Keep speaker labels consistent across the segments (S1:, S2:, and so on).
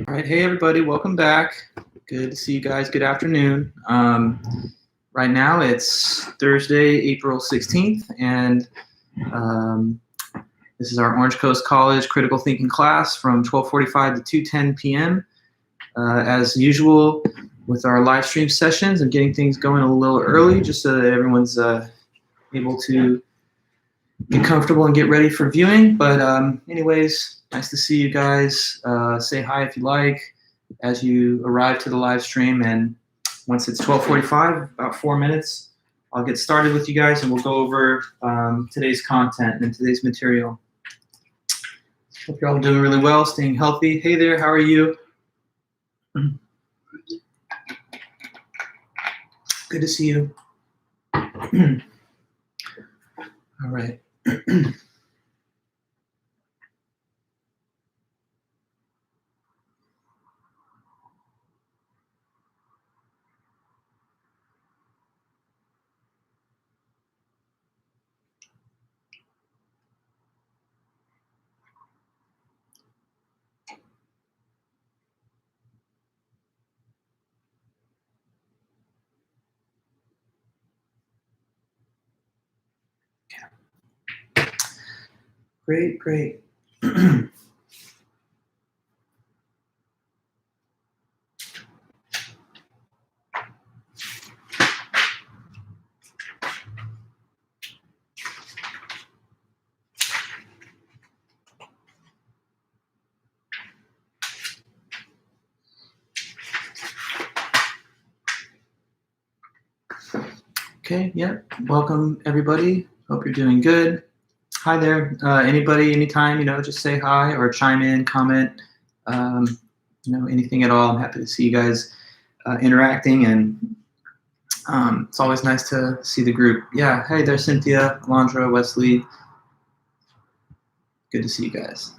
S1: All right, hey everybody, welcome back. Good to see you guys. Good afternoon. Right now it's Thursday, April 16th, and this is our Orange Coast College Critical Thinking class from 12:45 to 2:10 p.m. As usual, with our live stream sessions, I'm getting things going a little early just so that everyone's able to get comfortable and get ready for viewing. But anyways, nice to see you guys. Say hi if you like as you arrive to the live stream. And once it's 12:45, about 4 minutes, I'll get started with you guys and we'll go over today's content and today's material. Hope you're all doing really well, staying healthy. Hey there, how are you? Good to see you. All right. Great. Okay, yep. Welcome everybody. Hope you're doing good. Hi there. Anybody, anytime, just say hi or chime in, comment, anything at all. I'm happy to see you guys interacting, and it's always nice to see the group. Yeah, hey there, Cynthia, Alondra, Wesley. Good to see you guys.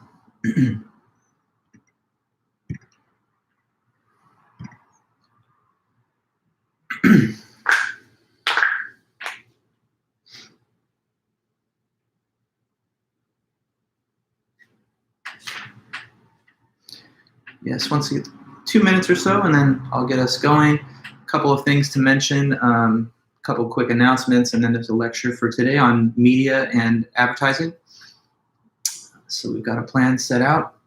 S1: Yes, once we get 2 minutes or so, and then I'll get us going. A couple of things to mention, a couple of quick announcements, and then there's a lecture for today on media and advertising. So we've got a plan set out.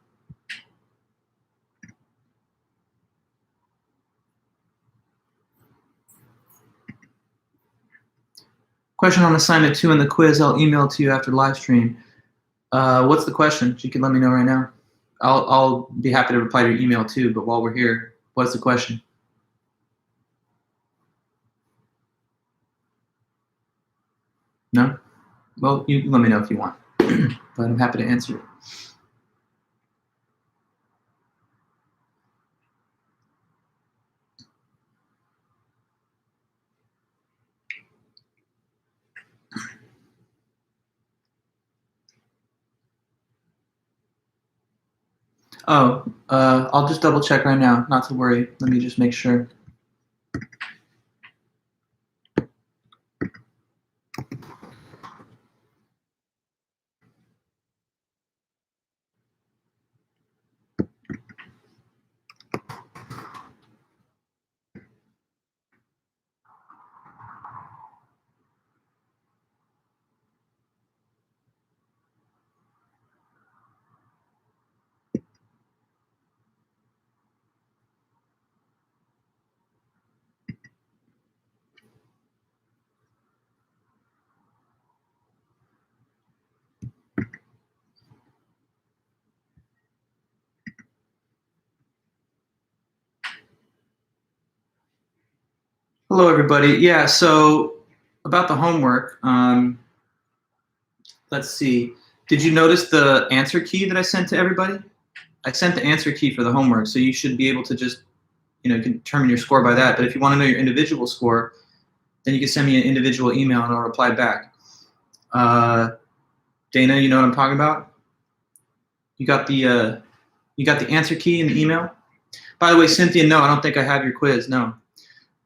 S1: Question on assignment 2 in the quiz I'll email to you after live stream. What's the question? You can let me know right now. I'll be happy to reply to your email too, but while we're here, what's the question? No? Well, you let me know if you want, but I'm happy to answer it. Oh, I'll just double check right now, not to worry. Let me just make sure. Hello, everybody. Yeah, so about the homework, let's see. Did you notice the answer key that I sent to everybody? I sent the answer key for the homework, so you should be able to just, you can determine your score by that. But if you want to know your individual score, then you can send me an individual email and I'll reply back. Dana, you know what I'm talking about? You got the answer key in the email? By the way, Cynthia, no, I don't think I have your quiz, no.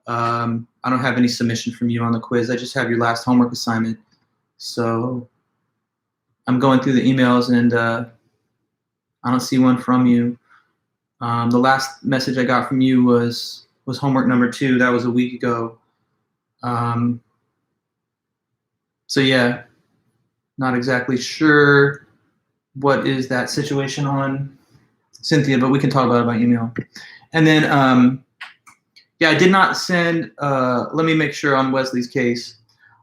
S1: I don't have any submission from you on the quiz. I just have your last homework assignment. So I'm going through the emails and I don't see one from you. The last message I got from you was homework number 2. That was a week ago. So yeah, not exactly sure what is that situation on, Cynthia, but we can talk about it by email. And then, yeah, I did not send, let me make sure on Wesley's case.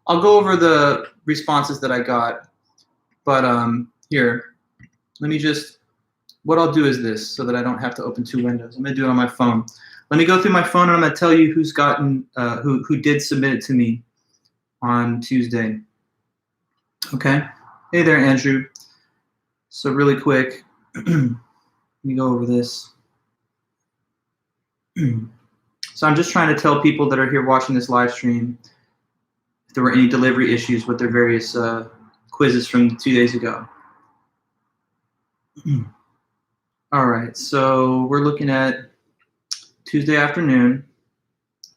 S1: I'll go over the responses that I got, but here, let me just, what I'll do is this so that I don't have to open 2 windows. I'm gonna do it on my phone. Let me go through my phone and I'm gonna tell you who's gotten, who did submit it to me on Tuesday. Okay, hey there, Andrew. So really quick, let me go over this. So I'm just trying to tell people that are here watching this live stream if there were any delivery issues with their various quizzes from 2 days ago. All right, so we're looking at Tuesday afternoon.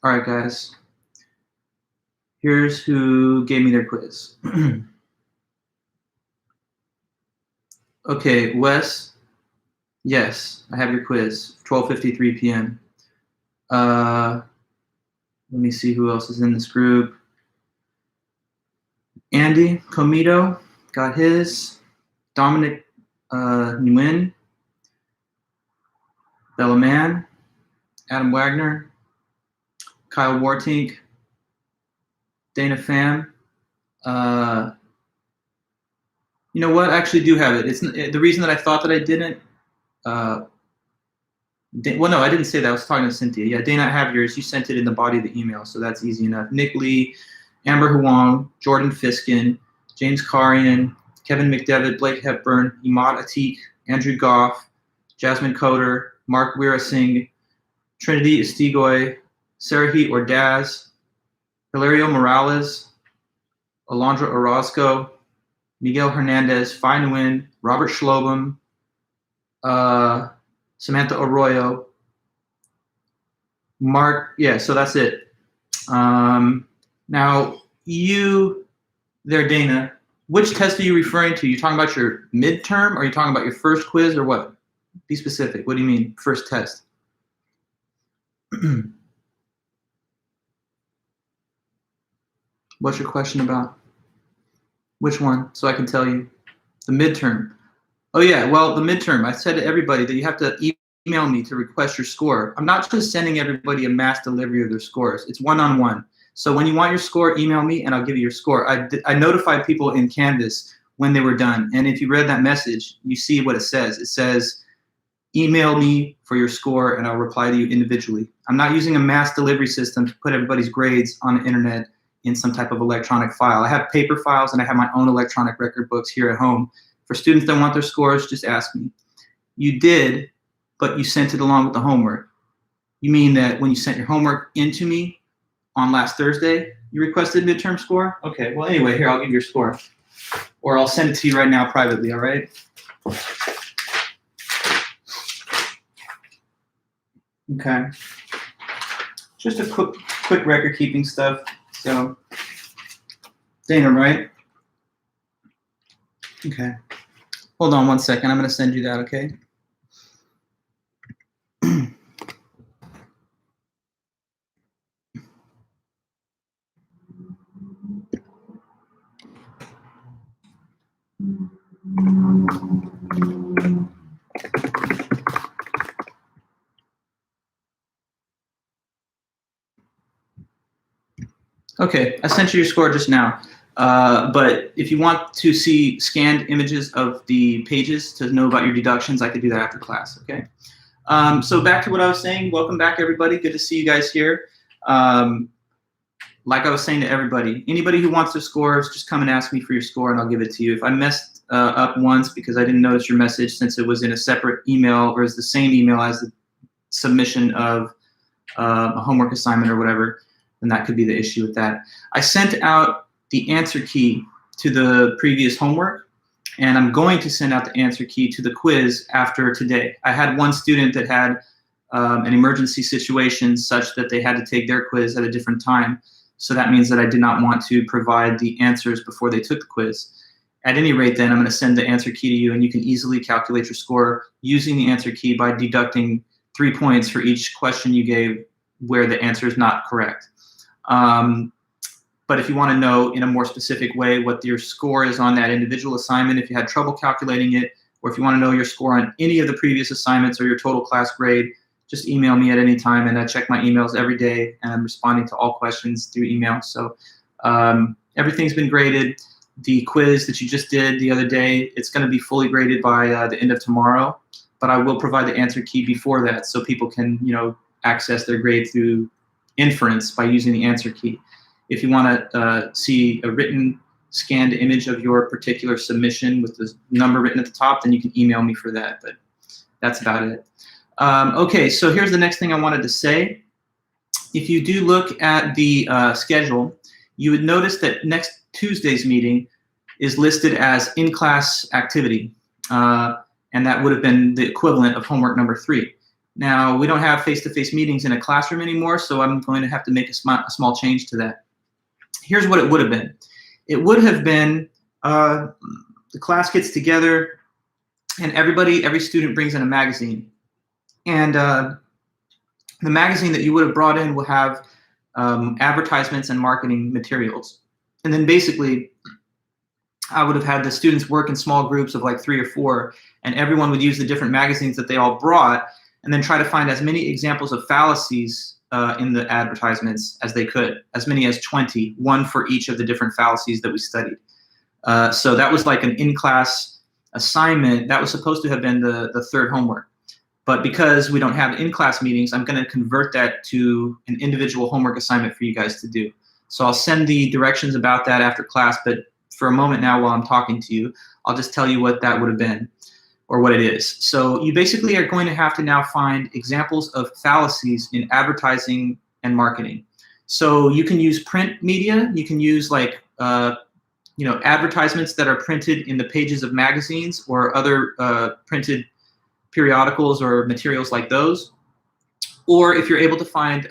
S1: All right, guys. Here's who gave me their quiz. Okay, Wes. Yes, I have your quiz. 12:53 p.m. Let me see who else is in this group. Andy Comito got his. Dominic Nguyen. Bella Mann. Adam Wagner. Kyle Wartink. Dana Pham. You know what? I actually do have it. It's the reason that I thought that I didn't. Well, no, I didn't say that. I was talking to Cynthia. Yeah, Dana, I have yours. You sent it in the body of the email, so that's easy enough. Nick Lee, Amber Huang, Jordan Fiskin, James Karian, Kevin McDevitt, Blake Hepburn, Imad Atik, Andrew Goff, Jasmine Coder, Mark Weera Singh, Trinity Estigoy, Sarahi Ordaz, Hilario Morales, Alondra Orozco, Miguel Hernandez, Phi Nguyen, Robert Schlobem, Samantha Arroyo, Mark, yeah, so that's it. Now, you there, Dana, which test are you referring to? You talking about your midterm, or are you talking about your first quiz, or what? Be specific. What do you mean, first test? What's your question about? Which one? So I can tell you. The midterm. Oh yeah, well, the midterm. I said to everybody that you have to email me to request your score. I'm not just sending everybody a mass delivery of their scores. It's one-on-one. So when you want your score, email me and I'll give you your score. I notified people in Canvas when they were done. And if you read that message, you see what it says. It says, email me for your score and I'll reply to you individually. I'm not using a mass delivery system to put everybody's grades on the internet in some type of electronic file. I have paper files and I have my own electronic record books here at home. For students that want their scores, just ask me. You did, but you sent it along with the homework. You mean that when you sent your homework into me on last Thursday, you requested midterm score? Okay, well anyway, here, I'll give you your score. Or I'll send it to you right now privately, all right? Okay. Just a quick record keeping stuff. So, Dana, right? Okay. Hold on one second. I'm going to send you that, okay? Okay, I sent you your score just now. But if you want to see scanned images of the pages to know about your deductions, I could do that after class, okay? So back to what I was saying. Welcome back, everybody. Good to see you guys here. Like I was saying to everybody, anybody who wants their scores, just come and ask me for your score and I'll give it to you. If I messed up once because I didn't notice your message since it was in a separate email or is the same email as the submission of a homework assignment or whatever, then that could be the issue with that. I sent out the answer key to the previous homework, and I'm going to send out the answer key to the quiz after today. I had one student that had an emergency situation such that they had to take their quiz at a different time. So that means that I did not want to provide the answers before they took the quiz. at any rate, then I'm going to send the answer key to you, and you can easily calculate your score using the answer key by deducting 3 points for each question you gave where the answer is not correct. But if you want to know in a more specific way what your score is on that individual assignment, if you had trouble calculating it, or if you want to know your score on any of the previous assignments or your total class grade, just email me at any time, and I check my emails every day, and I'm responding to all questions through email. So everything's been graded. The quiz that you just did the other day, it's going to be fully graded by the end of tomorrow, but I will provide the answer key before that so people can, access their grade through inference by using the answer key. If you want to see a written scanned image of your particular submission with the number written at the top, then you can email me for that, but that's about it. Okay, so here's the next thing I wanted to say. If you do look at the schedule, you would notice that next Tuesday's meeting is listed as in-class activity, and that would have been the equivalent of homework number 3. Now, we don't have face-to-face meetings in a classroom anymore, so I'm going to have to make a small change to that. Here's what it would have been. It would have been the class gets together, and every student brings in a magazine. And the magazine that you would have brought in will have advertisements and marketing materials. And then basically, I would have had the students work in small groups of like 3 or 4, and everyone would use the different magazines that they all brought, and then try to find as many examples of fallacies in the advertisements as they could, as many as 20, one for each of the different fallacies that we studied. So that was like an in-class assignment. That was supposed to have been the third homework. But because we don't have in-class meetings, I'm going to convert that to an individual homework assignment for you guys to do. So I'll send the directions about that after class, but for a moment now while I'm talking to you, I'll just tell you what that would have been, or what it is. So you basically are going to have to now find examples of fallacies in advertising and marketing. So you can use print media. You can use like advertisements that are printed in the pages of magazines or other printed periodicals or materials like those. Or if you're able to find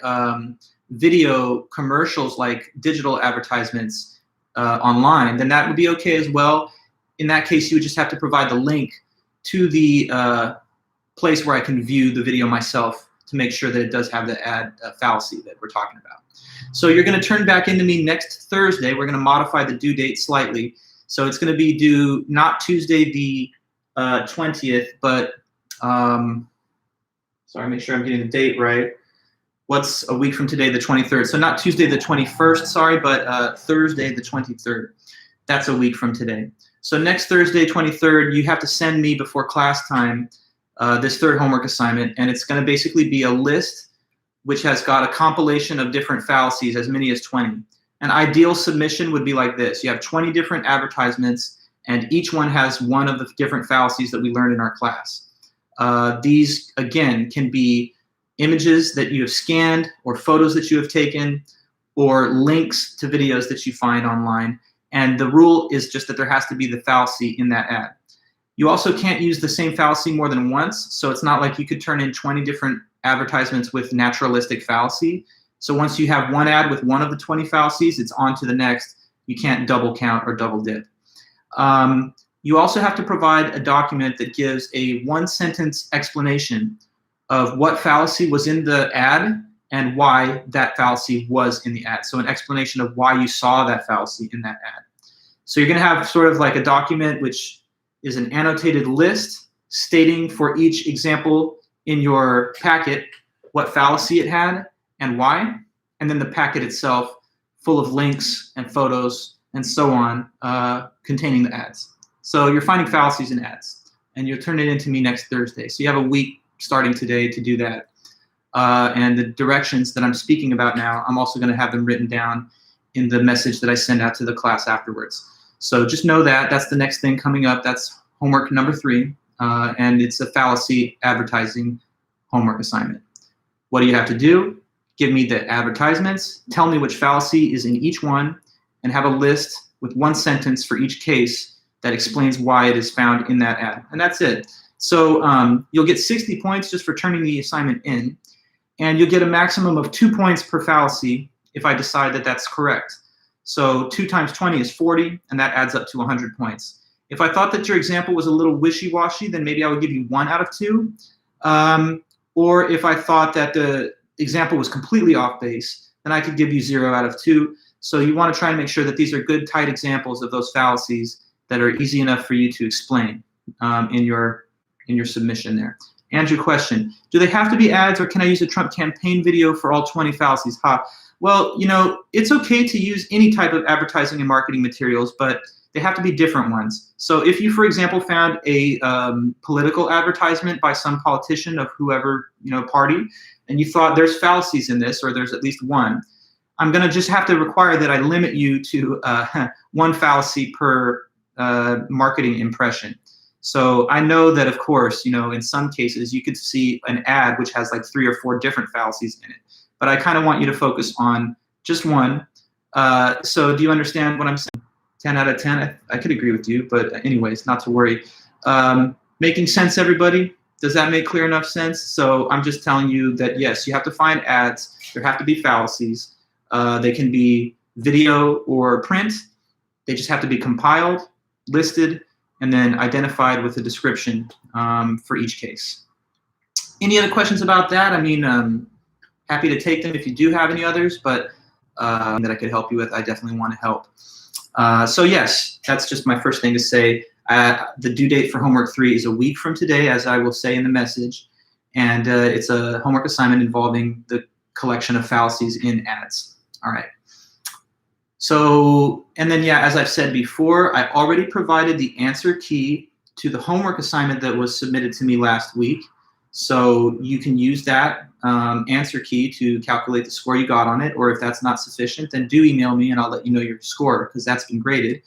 S1: video commercials like digital advertisements online, then that would be okay as well. In that case, you would just have to provide the link to the place where I can view the video myself to make sure that it does have the ad fallacy that we're talking about. So you're going to turn back into me next Thursday. We're going to modify the due date slightly. So it's going to be due not Tuesday the 20th, but sorry, make sure I'm getting the date right. What's a week from today, the 23rd? So not Tuesday the 21st, sorry, but Thursday the 23rd. That's a week from today. So next Thursday, 23rd, you have to send me before class time this third homework assignment, and it's going to basically be a list which has got a compilation of different fallacies, as many as 20. An ideal submission would be like this. You have 20 different advertisements, and each one has one of the different fallacies that we learned in our class. These, again, can be images that you have scanned, or photos that you have taken, or links to videos that you find online. And the rule is just that there has to be the fallacy in that ad. You also can't use the same fallacy more than once, so it's not like you could turn in 20 different advertisements with naturalistic fallacy. So once you have one ad with one of the 20 fallacies, it's on to the next. You can't double count or double dip. You also have to provide a document that gives a 1-sentence explanation of what fallacy was in the ad and why that fallacy was in the ad. So an explanation of why you saw that fallacy in that ad. So you're going to have sort of like a document which is an annotated list stating for each example in your packet what fallacy it had and why, and then the packet itself full of links and photos and so on containing the ads. So you're finding fallacies in ads, and you'll turn it into me next Thursday. So you have a week starting today to do that. And the directions that I'm speaking about now, I'm also going to have them written down in the message that I send out to the class afterwards. So just know that that's the next thing coming up. That's homework number 3, and it's a fallacy advertising homework assignment. What do you have to do? Give me the advertisements, tell me which fallacy is in each one, and have a list with 1 sentence for each case that explains why it is found in that ad. And that's it. So you'll get 60 points just for turning the assignment in, and you'll get a maximum of 2 points per fallacy if I decide that that's correct. So 2 times 20 is 40, and that adds up to 100 points. If I thought that your example was a little wishy-washy, then maybe I would give you 1 out of 2. Or if I thought that the example was completely off base, then I could give you 0 out of 2. So you want to try and make sure that these are good, tight examples of those fallacies that are easy enough for you to explain in your submission there. Andrew, question: do they have to be ads, or can I use a Trump campaign video for all 20 fallacies? Well, it's okay to use any type of advertising and marketing materials, but they have to be different ones. So if you, for example, found a political advertisement by some politician of whoever party, and you thought there's fallacies in this, or there's at least one, I'm going to just have to require that I limit you to 1 fallacy per marketing impression. So I know that, of course, in some cases you could see an ad which has like 3 or 4 different fallacies in it, but I kind of want you to focus on just 1. So do you understand what I'm saying? 10 out of 10, I could agree with you, but anyways, not to worry. Making sense, everybody? Does that make clear enough sense? So I'm just telling you that, yes, you have to find ads. There have to be fallacies. They can be video or print. They just have to be compiled, listed, and then identified with a description for each case. Any other questions about that? I mean, happy to take them if you do have any others, but that I could help you with, I definitely want to help. So yes, that's just my first thing to say. The due date for homework 3 is a week from today, as I will say in the message, and it's a homework assignment involving the collection of fallacies in ads. All right. So, and then yeah, as I've said before, I already provided the answer key to the homework assignment that was submitted to me last week. So you can use that answer key to calculate the score you got on it, or if that's not sufficient, then do email me and I'll let you know your score, because that's been graded.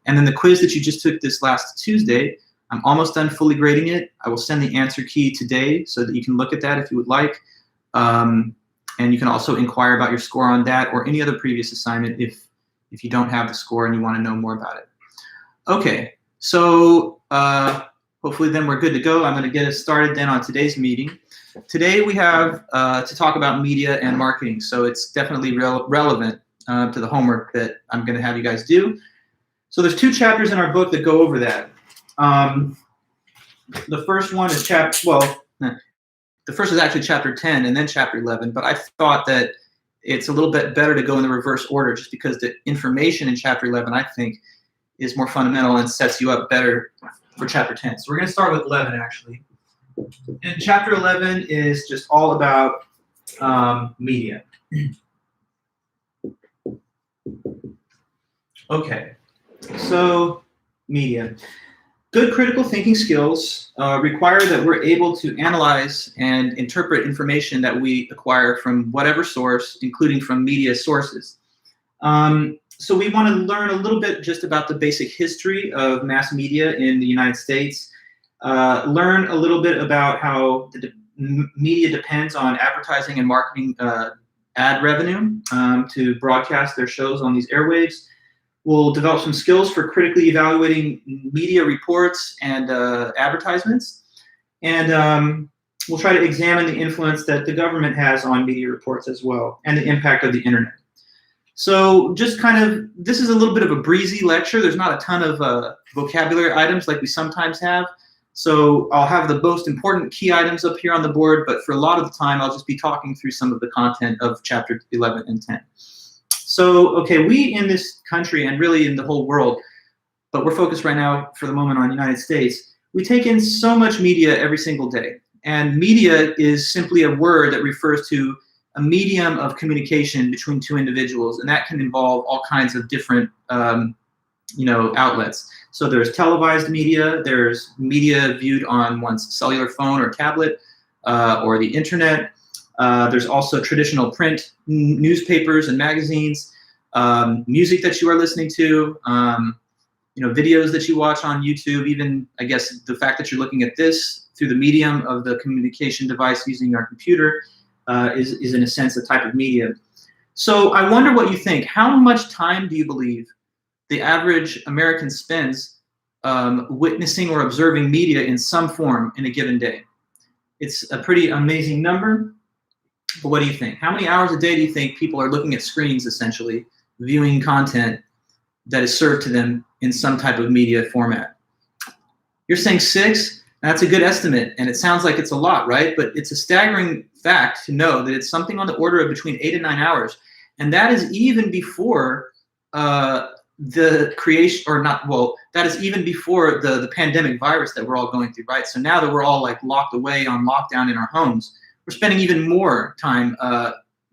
S1: And then the quiz that you just took this last Tuesday, I'm almost done fully grading it. I will send the answer key today so that you can look at that if you would like. And you can also inquire about your score on that or any other previous assignment if you don't have the score and you want to know more about it. Okay, so hopefully then we're good to go. I'm going to get us started then on today's meeting. Today we have to talk about media and marketing, so it's definitely relevant to the homework that I'm going to have you guys do. So there's 2 chapters in our book that go over that. The first one is the first is actually chapter 10 and then chapter 11, but I thought that it's a little bit better to go in the reverse order, just because the information in chapter 11, I think, is more fundamental and sets you up better for chapter 10. So we're going to start with 11, actually. And chapter 11 is just all about media. Okay, so media. Good critical thinking skills require that we're able to analyze and interpret information that we acquire from whatever source, including from media sources. So we want to learn a little bit just about the basic history of mass media in the United States, learn a little bit about how the media depends on advertising and marketing ad revenue to broadcast their shows on these airwaves. We'll develop some skills for critically evaluating media reports and advertisements. And we'll try to examine the influence that the government has on media reports as well, and the impact of the internet. So just kind of, this is a little bit of a breezy lecture. There's not a ton of vocabulary items like we sometimes have. So I'll have the most important key items up here on the board, but for a lot of the time, I'll just be talking through some of the content of chapter 11 and 10. So, okay, we in this country and really in the whole world, but we're focused right now for the moment on the United States, we take in so much media every single day. And media is simply a word that refers to a medium of communication between 2 individuals, and that can involve all kinds of different outlets. So there's televised media, there's media viewed on one's cellular phone or tablet, or the internet. There's also traditional print newspapers and magazines, music that you are listening to, videos that you watch on YouTube, even, I guess, the fact that you're looking at this through the medium of the communication device using our computer is in a sense a type of media. So I wonder what you think. How much time do you believe the average American spends witnessing or observing media in some form in a given day? It's a pretty amazing number. But what do you think? How many hours a day do you think people are looking at screens, essentially, viewing content that is served to them in some type of media format? You're saying 6? That's a good estimate, and it sounds like it's a lot, right? But it's a staggering fact to know that it's something on the order of between 8 and 9 hours, and that is even before the creation, or not, well, that is even before the pandemic virus that we're all going through, right? So now that we're all like locked away on lockdown in our homes, we're spending even more time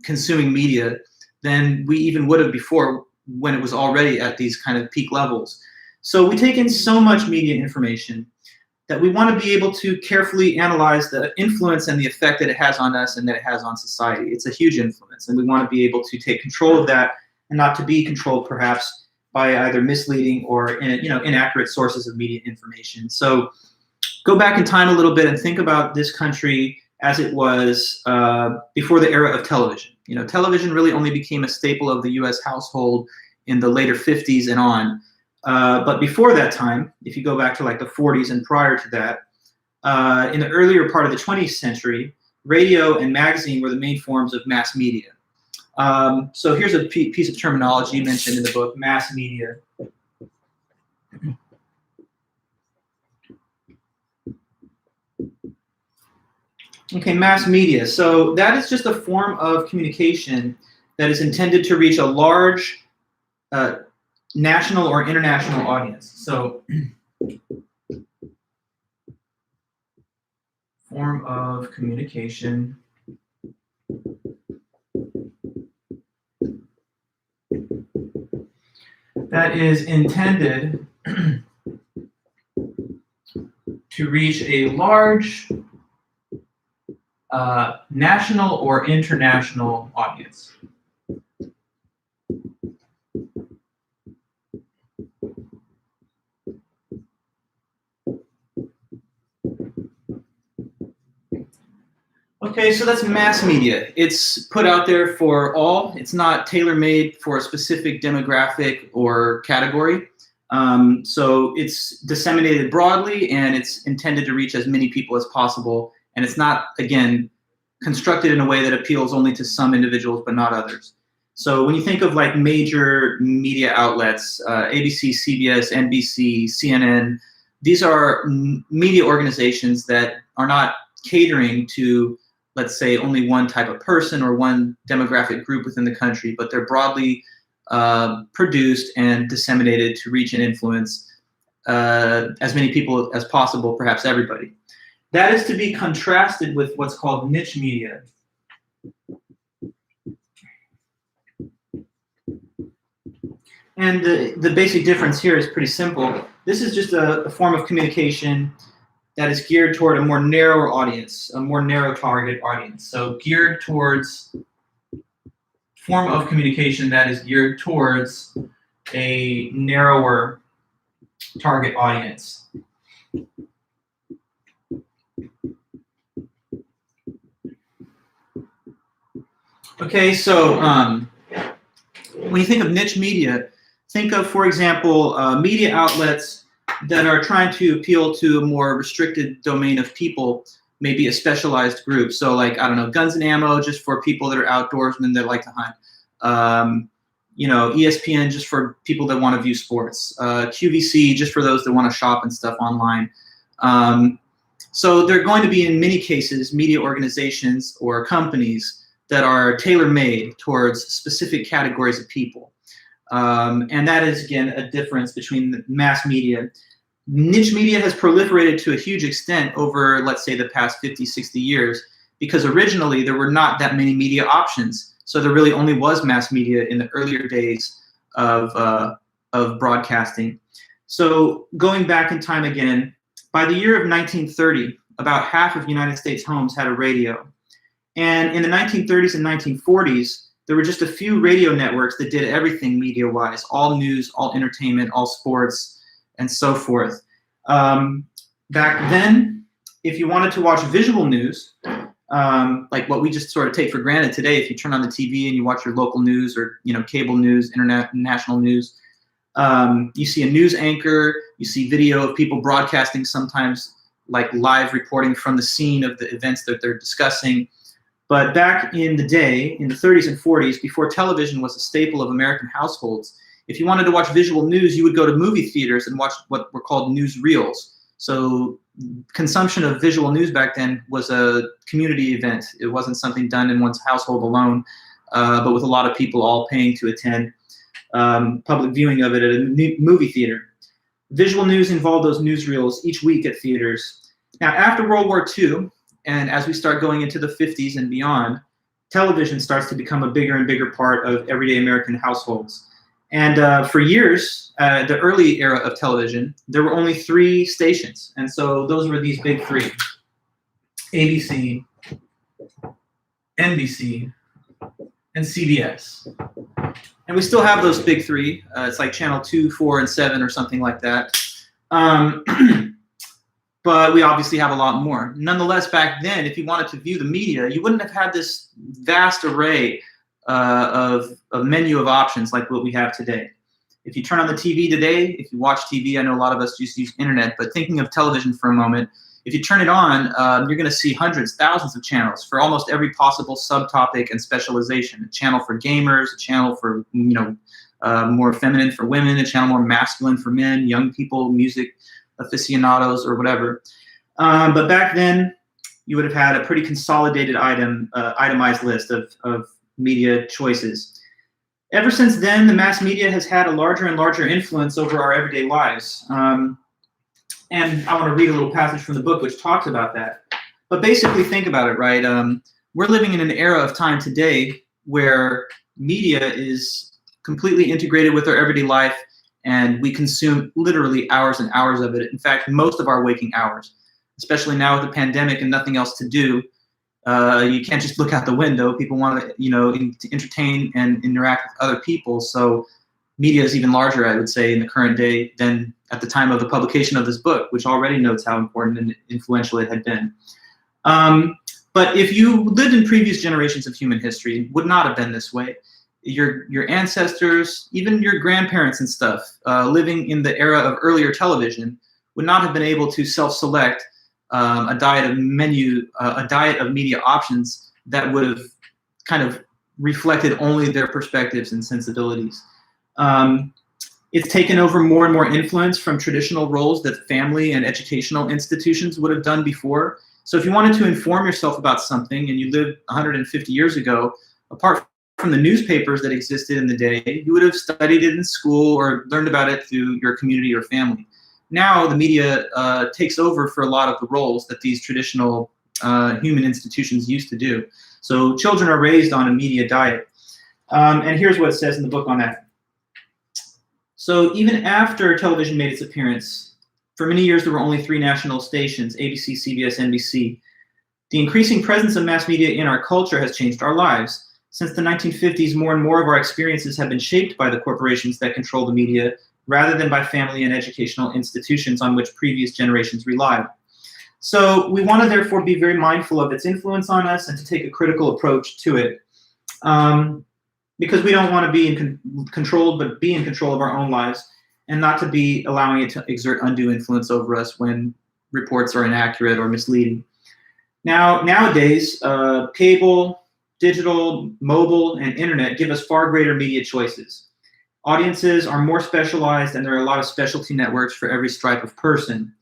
S1: consuming media than we even would have before, when it was already at these kind of peak levels. So we take in so much media information that we want to be able to carefully analyze the influence and the effect that it has on us and that it has on society. It's a huge influence, and we want to be able to take control of that and not to be controlled perhaps by either misleading or inaccurate sources of media information. So go back in time a little bit and think about this country as it was before the era of television. Television really only became a staple of the U.S. household in the later 50s and on. But before that time, if you go back to like the 40s and prior to that, in the earlier part of the 20th century, radio and magazine were the main forms of mass media. So here's a piece of terminology mentioned in the book, mass media. Okay, mass media. So that is just a form of communication that is intended to reach a large national or international audience. So form of communication that is intended to reach a large national or international audience. Okay, so that's mass media. It's put out there for all. It's not tailor-made for a specific demographic or category. So it's disseminated broadly, and it's intended to reach as many people as possible. And it's not, again, constructed in a way that appeals only to some individuals but not others. So when you think of like major media outlets, ABC, CBS, NBC, CNN, these are media organizations that are not catering to, let's say, only one type of person or one demographic group within the country, but they're broadly produced and disseminated to reach and influence as many people as possible, perhaps everybody. That is to be contrasted with what's called niche media. And the basic difference here is pretty simple. This is just a form of communication that is geared toward a more narrow audience, a more narrow target audience. So geared towards form of communication that is geared towards a narrower target audience. Okay, so when you think of niche media, think of, for example, media outlets that are trying to appeal to a more restricted domain of people, maybe a specialized group. So like, I don't know, guns and ammo just for people that are outdoorsmen that like to hunt. ESPN just for people that want to view sports. QVC just for those that want to shop and stuff online. So they're going to be, in many cases, media organizations or companies that are tailor-made towards specific categories of people. And that is, again, a difference between the mass media. Niche media has proliferated to a huge extent over, let's say, the past 50, 60 years, because originally there were not that many media options. So there really only was mass media in the earlier days of broadcasting. So going back in time again, by the year of 1930, about half of United States homes had a radio. And in the 1930s and 1940s, there were just a few radio networks that did everything media-wise, all news, all entertainment, all sports, and so forth. Back then, if you wanted to watch visual news, like what we just sort of take for granted today, if you turn on the TV and you watch your local news or cable news, internet, national news, you see a news anchor, you see video of people broadcasting, sometimes like live reporting from the scene of the events that they're discussing. But back in the day, in the 30s and 40s, before television was a staple of American households, if you wanted to watch visual news, you would go to movie theaters and watch what were called newsreels. So consumption of visual news back then was a community event. It wasn't something done in one's household alone, but with a lot of people all paying to attend public viewing of it at a movie theater. Visual news involved those newsreels each week at theaters. Now, after World War II, and as we start going into the 50s and beyond, television starts to become a bigger and bigger part of everyday American households. And for years, the early era of television, there were only 3 stations. And so those were these big 3: ABC, NBC, and CBS. And we still have those big 3. It's like channel 2, 4, and 7 or something like that. But we obviously have a lot more. Nonetheless, back then, if you wanted to view the media, you wouldn't have had this vast array of menu of options like what we have today. If you turn on the TV today, if you watch TV, I know a lot of us just use internet, but thinking of television for a moment, if you turn it on, you're going to see hundreds, thousands of channels for almost every possible subtopic and specialization. A channel for gamers, a channel for more feminine for women, a channel more masculine for men, young people, music aficionados, or whatever. But back then, you would have had a pretty consolidated itemized list of media choices. Ever since then, the mass media has had a larger and larger influence over our everyday lives. And I want to read a little passage from the book which talks about that. But basically, think about it, right? We're living in an era of time today where media is completely integrated with our everyday life, and we consume literally hours and hours of it. In fact, most of our waking hours, especially now with the pandemic and nothing else to do. You can't just look out the window. People want to entertain and interact with other people. So media is even larger, I would say, in the current day than at the time of the publication of this book, which already notes how important and influential it had been. But if you lived in previous generations of human history, it would not have been this way. Your ancestors, even your grandparents and stuff, living in the era of earlier television, would not have been able to self-select a diet of media options that would have kind of reflected only their perspectives and sensibilities. It's taken over more and more influence from traditional roles that family and educational institutions would have done before. So if you wanted to inform yourself about something and you lived 150 years ago, apart from the newspapers that existed in the day, you would have studied it in school or learned about it through your community or family. Now the media takes over for a lot of the roles that these traditional human institutions used to do. So children are raised on a media diet. And here's what it says in the book on that. So even after television made its appearance, for many years there were only 3 national stations, ABC, CBS, NBC. The increasing presence of mass media in our culture has changed our lives. Since the 1950s, more and more of our experiences have been shaped by the corporations that control the media, rather than by family and educational institutions on which previous generations relied. So we want to therefore be very mindful of its influence on us and to take a critical approach to it, because we don't want to be controlled, but be in control of our own lives, and not to be allowing it to exert undue influence over us when reports are inaccurate or misleading. Nowadays, cable, digital, mobile, and internet give us far greater media choices. Audiences are more specialized, and there are a lot of specialty networks for every stripe of person.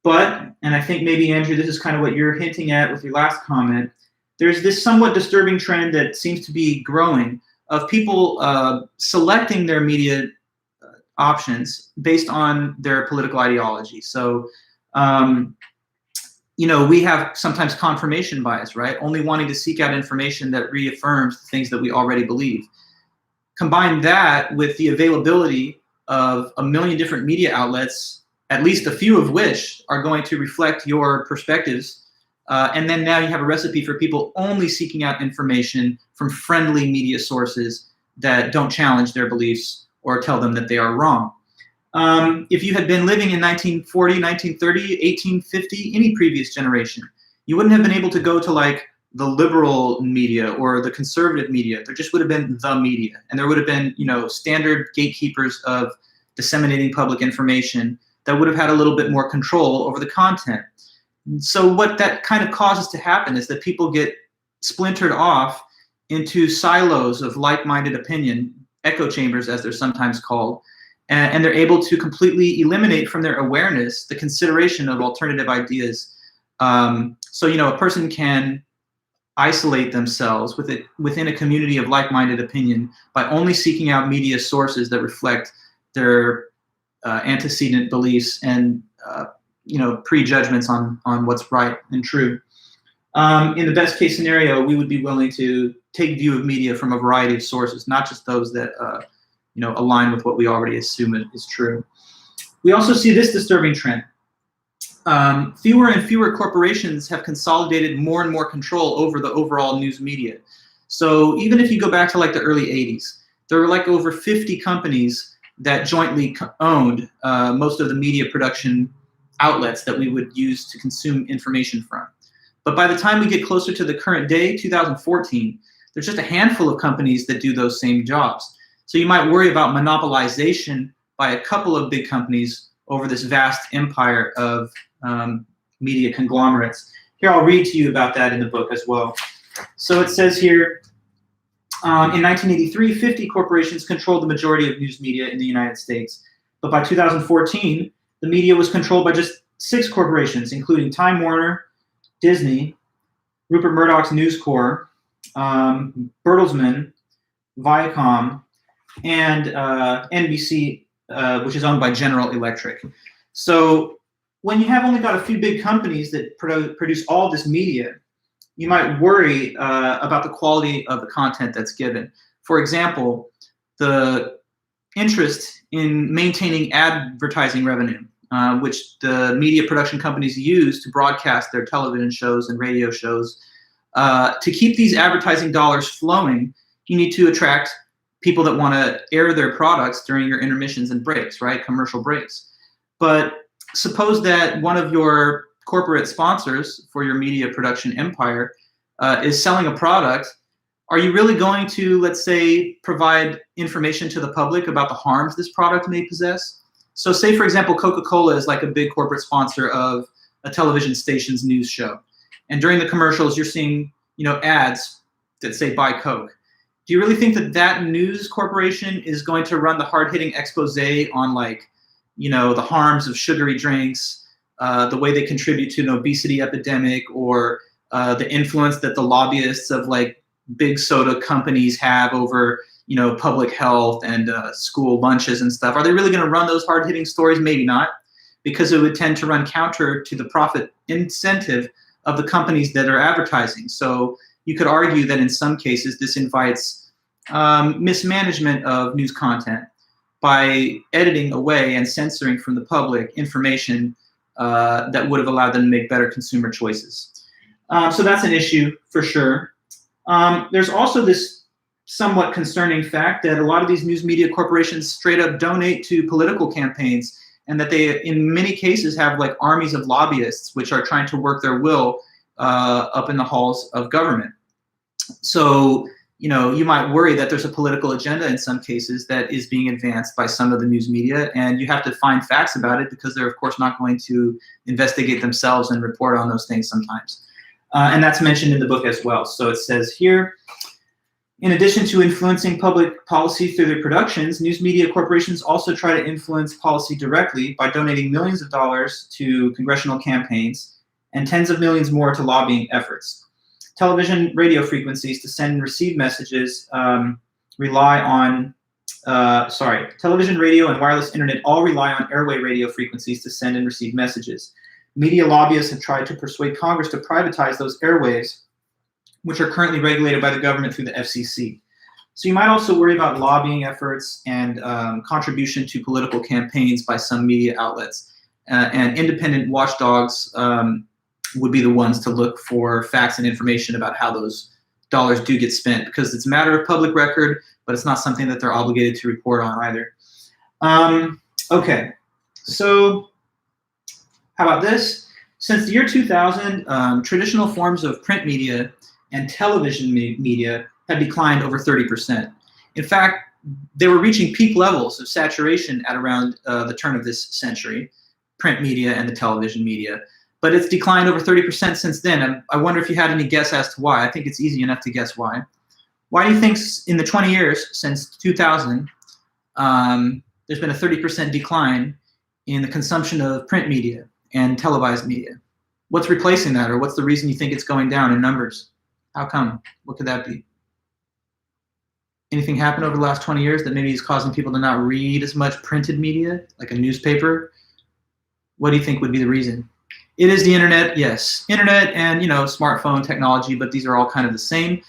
S1: But, and I think maybe, Andrew, this is kind of what you're hinting at with your last comment, there's this somewhat disturbing trend that seems to be growing of people selecting their media options based on their political ideology. So, we have sometimes confirmation bias, right? Only wanting to seek out information that reaffirms the things that we already believe. Combine that with the availability of a million different media outlets, at least a few of which are going to reflect your perspectives. And then now you have a recipe for people only seeking out information from friendly media sources that don't challenge their beliefs or tell them that they are wrong. If you had been living in 1940, 1930, 1850, any previous generation, you wouldn't have been able to go to like the liberal media or the conservative media. There just would have been the media, and there would have been, standard gatekeepers of disseminating public information that would have had a little bit more control over the content. So what that kind of causes to happen is that people get splintered off into silos of like-minded opinion, echo chambers as they're sometimes called, and they're able to completely eliminate from their awareness the consideration of alternative ideas. So, a person can isolate themselves within a community of like-minded opinion by only seeking out media sources that reflect their antecedent beliefs and prejudgments on what's right and true. In the best case scenario, we would be willing to take view of media from a variety of sources, not just those that align with what we already assume is true. We also see this disturbing trend. Fewer and fewer corporations have consolidated more and more control over the overall news media. So even if you go back to like the early 80s, there were like over 50 companies that jointly owned most of the media production outlets that we would use to consume information from. But by the time we get closer to the current day, 2014, there's just a handful of companies that do those same jobs. So you might worry about monopolization by a couple of big companies over this vast empire of media conglomerates. Here, I'll read to you about that in the book as well. So it says here, in 1983, 50 corporations controlled the majority of news media in the United States. But by 2014, the media was controlled by just 6 corporations, including Time Warner, Disney, Rupert Murdoch's News Corp, Bertelsmann, Viacom, and NBC, which is owned by General Electric. So when you have only got a few big companies that produce all this media, you might worry about the quality of the content that's given. For example, the interest in maintaining advertising revenue, which the media production companies use to broadcast their television shows and radio shows. To keep these advertising dollars flowing, you need to attract people that want to air their products during your intermissions and breaks, right? Commercial breaks. But suppose that one of your corporate sponsors for your media production empire is selling a product. Are you really going to, let's say, provide information to the public about the harms this product may possess? So say, for example, Coca-Cola is like a big corporate sponsor of a television station's news show. And during the commercials, you're seeing, ads that say buy Coke. Do you really think that that news corporation is going to run the hard-hitting expose on the harms of sugary drinks, the way they contribute to an obesity epidemic, or the influence that the lobbyists of big soda companies have over public health and school lunches and stuff? Are they really going to run those hard-hitting stories? Maybe not, because it would tend to run counter to the profit incentive of the companies that are advertising. So you could argue that in some cases this invites mismanagement of news content by editing away and censoring from the public information that would have allowed them to make better consumer choices. So that's an issue for sure. There's also this somewhat concerning fact that a lot of these news media corporations straight up donate to political campaigns, and that they, in many cases, have armies of lobbyists which are trying to work their will up in the halls of government. So, you might worry that there's a political agenda in some cases that is being advanced by some of the news media, and you have to find facts about it because they're, of course, not going to investigate themselves and report on those things sometimes. And that's mentioned in the book as well. So it says here, in addition to influencing public policy through their productions, news media corporations also try to influence policy directly by donating millions of dollars to congressional campaigns and tens of millions more to lobbying efforts. Television radio frequencies to send and receive messages television, radio, and wireless internet all rely on airway radio frequencies to send and receive messages. Media lobbyists have tried to persuade Congress to privatize those airwaves, which are currently regulated by the government through the FCC. So you might also worry about lobbying efforts and contribution to political campaigns by some media outlets. And independent watchdogs would be the ones to look for facts and information about how those dollars do get spent, because it's a matter of public record, but it's not something that they're obligated to report on either. Okay, so how about this? Since the year 2000, traditional forms of print media and television media have declined over 30%. In fact, they were reaching peak levels of saturation at around the turn of this century, print media and the television media. But it's declined over 30% since then. And I wonder if you had any guess as to why. I think it's easy enough to guess why. Why do you think in the 20 years since 2000, there's been a 30% decline in the consumption of print media and televised media. What's replacing that, or what's the reason you think it's going down in numbers? How come? What could that be? Anything happened over the last 20 years that maybe is causing people to not read as much printed media, like a newspaper? What do you think would be the reason? It is the internet, yes. Internet and smartphone technology, but these are all kind of the same.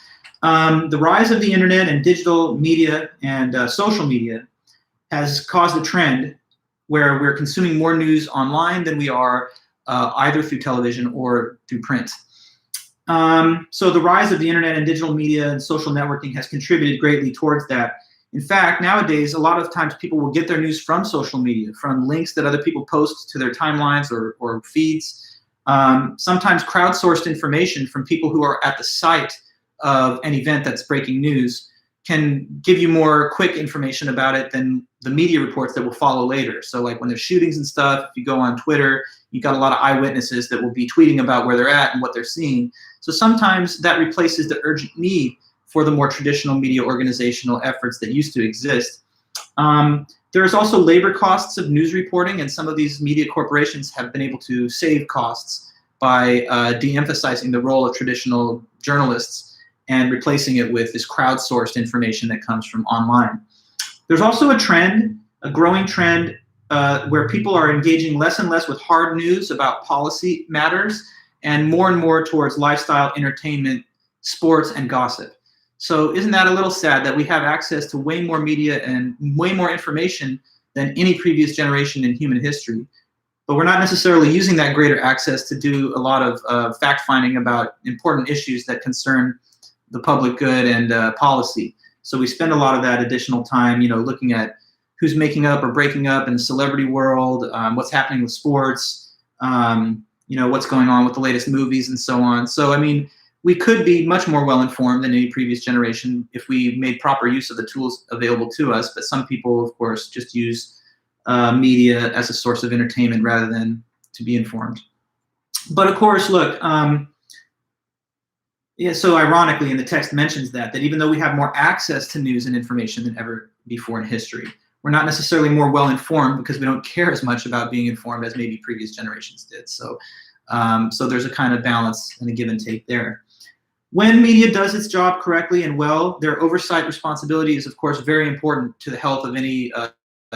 S1: The rise of the internet and digital media and social media has caused a trend where we're consuming more news online than we are either through television or through print. So the rise of the internet and digital media and social networking has contributed greatly towards that. In fact, nowadays, a lot of times people will get their news from social media, from links that other people post to their timelines or feeds. Sometimes crowdsourced information from people who are at the site of an event that's breaking news can give you more quick information about it than the media reports that will follow later. So like when there's shootings and stuff, if you go on Twitter, you've got a lot of eyewitnesses that will be tweeting about where they're at and what they're seeing. So sometimes that replaces the urgent need for the more traditional media organizational efforts that used to exist. There's also labor costs of news reporting, and some of these media corporations have been able to save costs by de-emphasizing the role of traditional journalists and replacing it with this crowdsourced information that comes from online. There's also a trend, a growing trend, where people are engaging less and less with hard news about policy matters and more towards lifestyle, entertainment, sports, and gossip. So isn't that a little sad that we have access to way more media and way more information than any previous generation in human history, but we're not necessarily using that greater access to do a lot of fact-finding about important issues that concern the public good and policy. So we spend a lot of that additional time, looking at who's making up or breaking up in the celebrity world, what's happening with sports, what's going on with the latest movies and so on. So, I mean, we could be much more well-informed than any previous generation if we made proper use of the tools available to us. But some people, of course, just use media as a source of entertainment rather than to be informed. But of course, look, so ironically, and the text mentions that even though we have more access to news and information than ever before in history, we're not necessarily more well-informed because we don't care as much about being informed as maybe previous generations did. So, so there's a kind of balance and a give and take there. When media does its job correctly and well, their oversight responsibility is, of course, very important to the health of any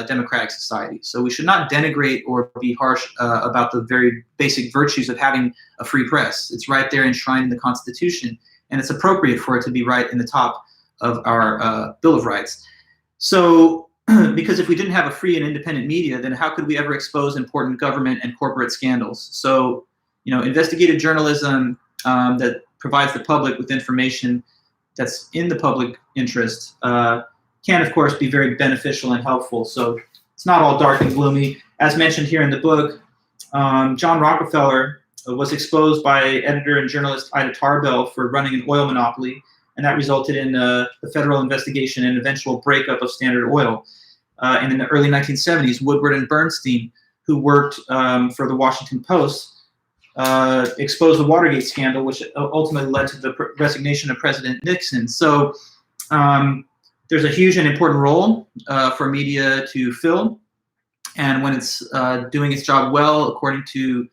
S1: democratic society. So we should not denigrate or be harsh about the very basic virtues of having a free press. It's right there enshrined in the Constitution, and it's appropriate for it to be right in the top of our Bill of Rights. So, because if we didn't have a free and independent media, then how could we ever expose important government and corporate scandals? So, investigative journalism that provides the public with information that's in the public interest can, of course, be very beneficial and helpful. So it's not all dark and gloomy. As mentioned here in the book, John Rockefeller was exposed by editor and journalist Ida Tarbell for running an oil monopoly, and that resulted in the federal investigation and eventual breakup of Standard Oil. And in the early 1970s, Woodward and Bernstein, who worked for the Washington Post, exposed the Watergate scandal, which ultimately led to the resignation of President Nixon. So there's a huge and important role for media to fill, and when it's doing its job well, according to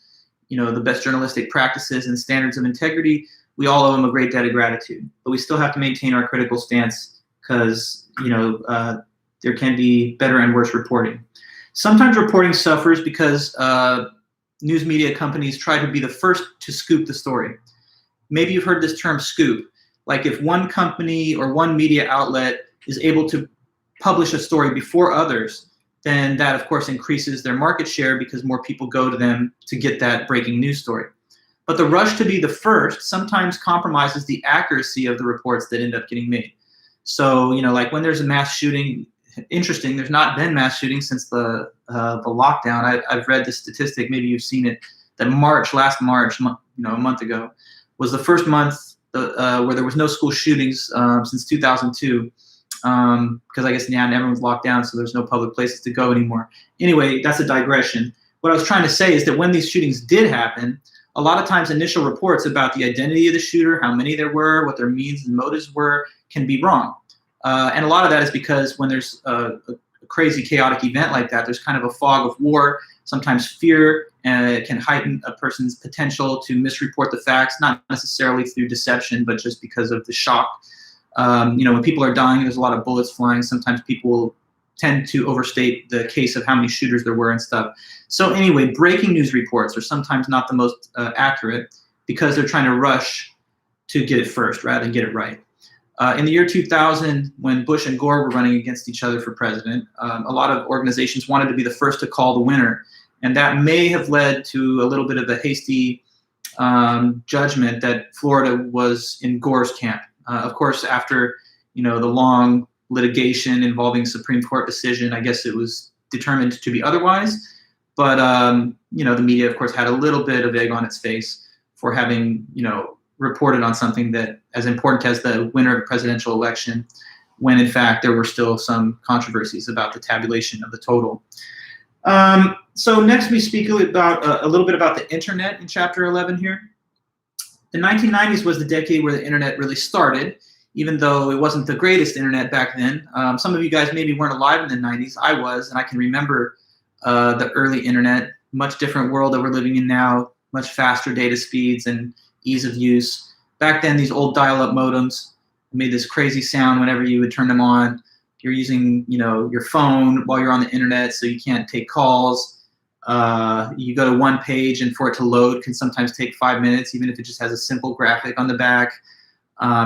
S1: the best journalistic practices and standards of integrity, we all owe them a great debt of gratitude. But we still have to maintain our critical stance because there can be better and worse reporting. Sometimes reporting suffers because news media companies try to be the first to scoop the story. Maybe you've heard this term scoop. Like if one company or one media outlet is able to publish a story before others, then that of course increases their market share because more people go to them to get that breaking news story. But the rush to be the first sometimes compromises the accuracy of the reports that end up getting made. So, like when there's a mass shooting, interesting, there's not been mass shootings since the lockdown. I've read the statistic, maybe you've seen it, that last March, a month ago, was the first month where there was no school shootings since 2002. Because I guess now everyone's locked down, so there's no public places to go anymore. Anyway, that's a digression. What I was trying to say is that when these shootings did happen, a lot of times initial reports about the identity of the shooter, how many there were, what their means and motives were, can be wrong. And a lot of that is because when there's a crazy chaotic event like that, there's kind of a fog of war, sometimes fear, and it can heighten a person's potential to misreport the facts, not necessarily through deception, but just because of the shock. When people are dying, there's a lot of bullets flying. Sometimes people will tend to overstate the case of how many shooters there were and stuff. So anyway, breaking news reports are sometimes not the most accurate because they're trying to rush to get it first rather than get it right. In the year 2000, when Bush and Gore were running against each other for president, a lot of organizations wanted to be the first to call the winner. And that may have led to a little bit of a hasty judgment that Florida was in Gore's camp. Of course, after the long litigation involving Supreme Court decision, I guess it was determined to be otherwise. But the media, of course, had a little bit of egg on its face for having reported on something that as important as the winner of a presidential election, when in fact there were still some controversies about the tabulation of the total. So next we speak about a little bit about the internet in chapter 11 here. The 1990s was the decade where the internet really started, even though it wasn't the greatest internet back then. Some of you guys maybe weren't alive in the 90s. I was, and I can remember the early internet, much different world that we're living in now, much faster data speeds and ease of use. Back then, these old dial-up modems made this crazy sound whenever you would turn them on. You're using, your phone while you're on the internet, so you can't take calls. You go to one page, and for it to load can sometimes take 5 minutes, even if it just has a simple graphic on the back.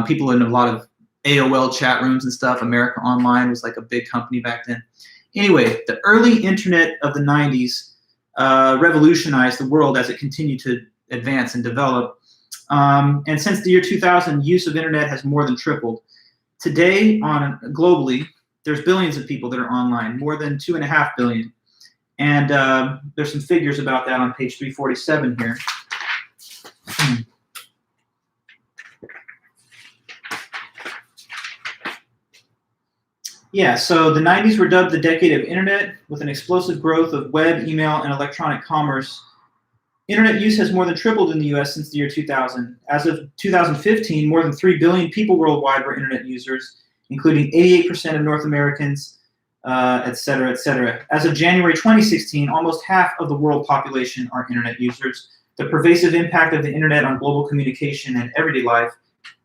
S1: People in a lot of AOL chat rooms and stuff. America Online was like a big company back then. Anyway, the early internet of the 90s revolutionized the world as it continued to advance and develop. And since the year 2000, use of internet has more than tripled. Today, globally, there's billions of people that are online, more than 2.5 billion. And there's some figures about that on page 347 here. Yeah, so the 90s were dubbed the decade of internet. With an explosive growth of web, email, and electronic commerce, internet use has more than tripled in the US since the year 2000. As of 2015, more than 3 billion people worldwide were internet users, including 88% of North Americans, et cetera, et cetera. As of January 2016, almost half of the world population are internet users. The pervasive impact of the internet on global communication and everyday life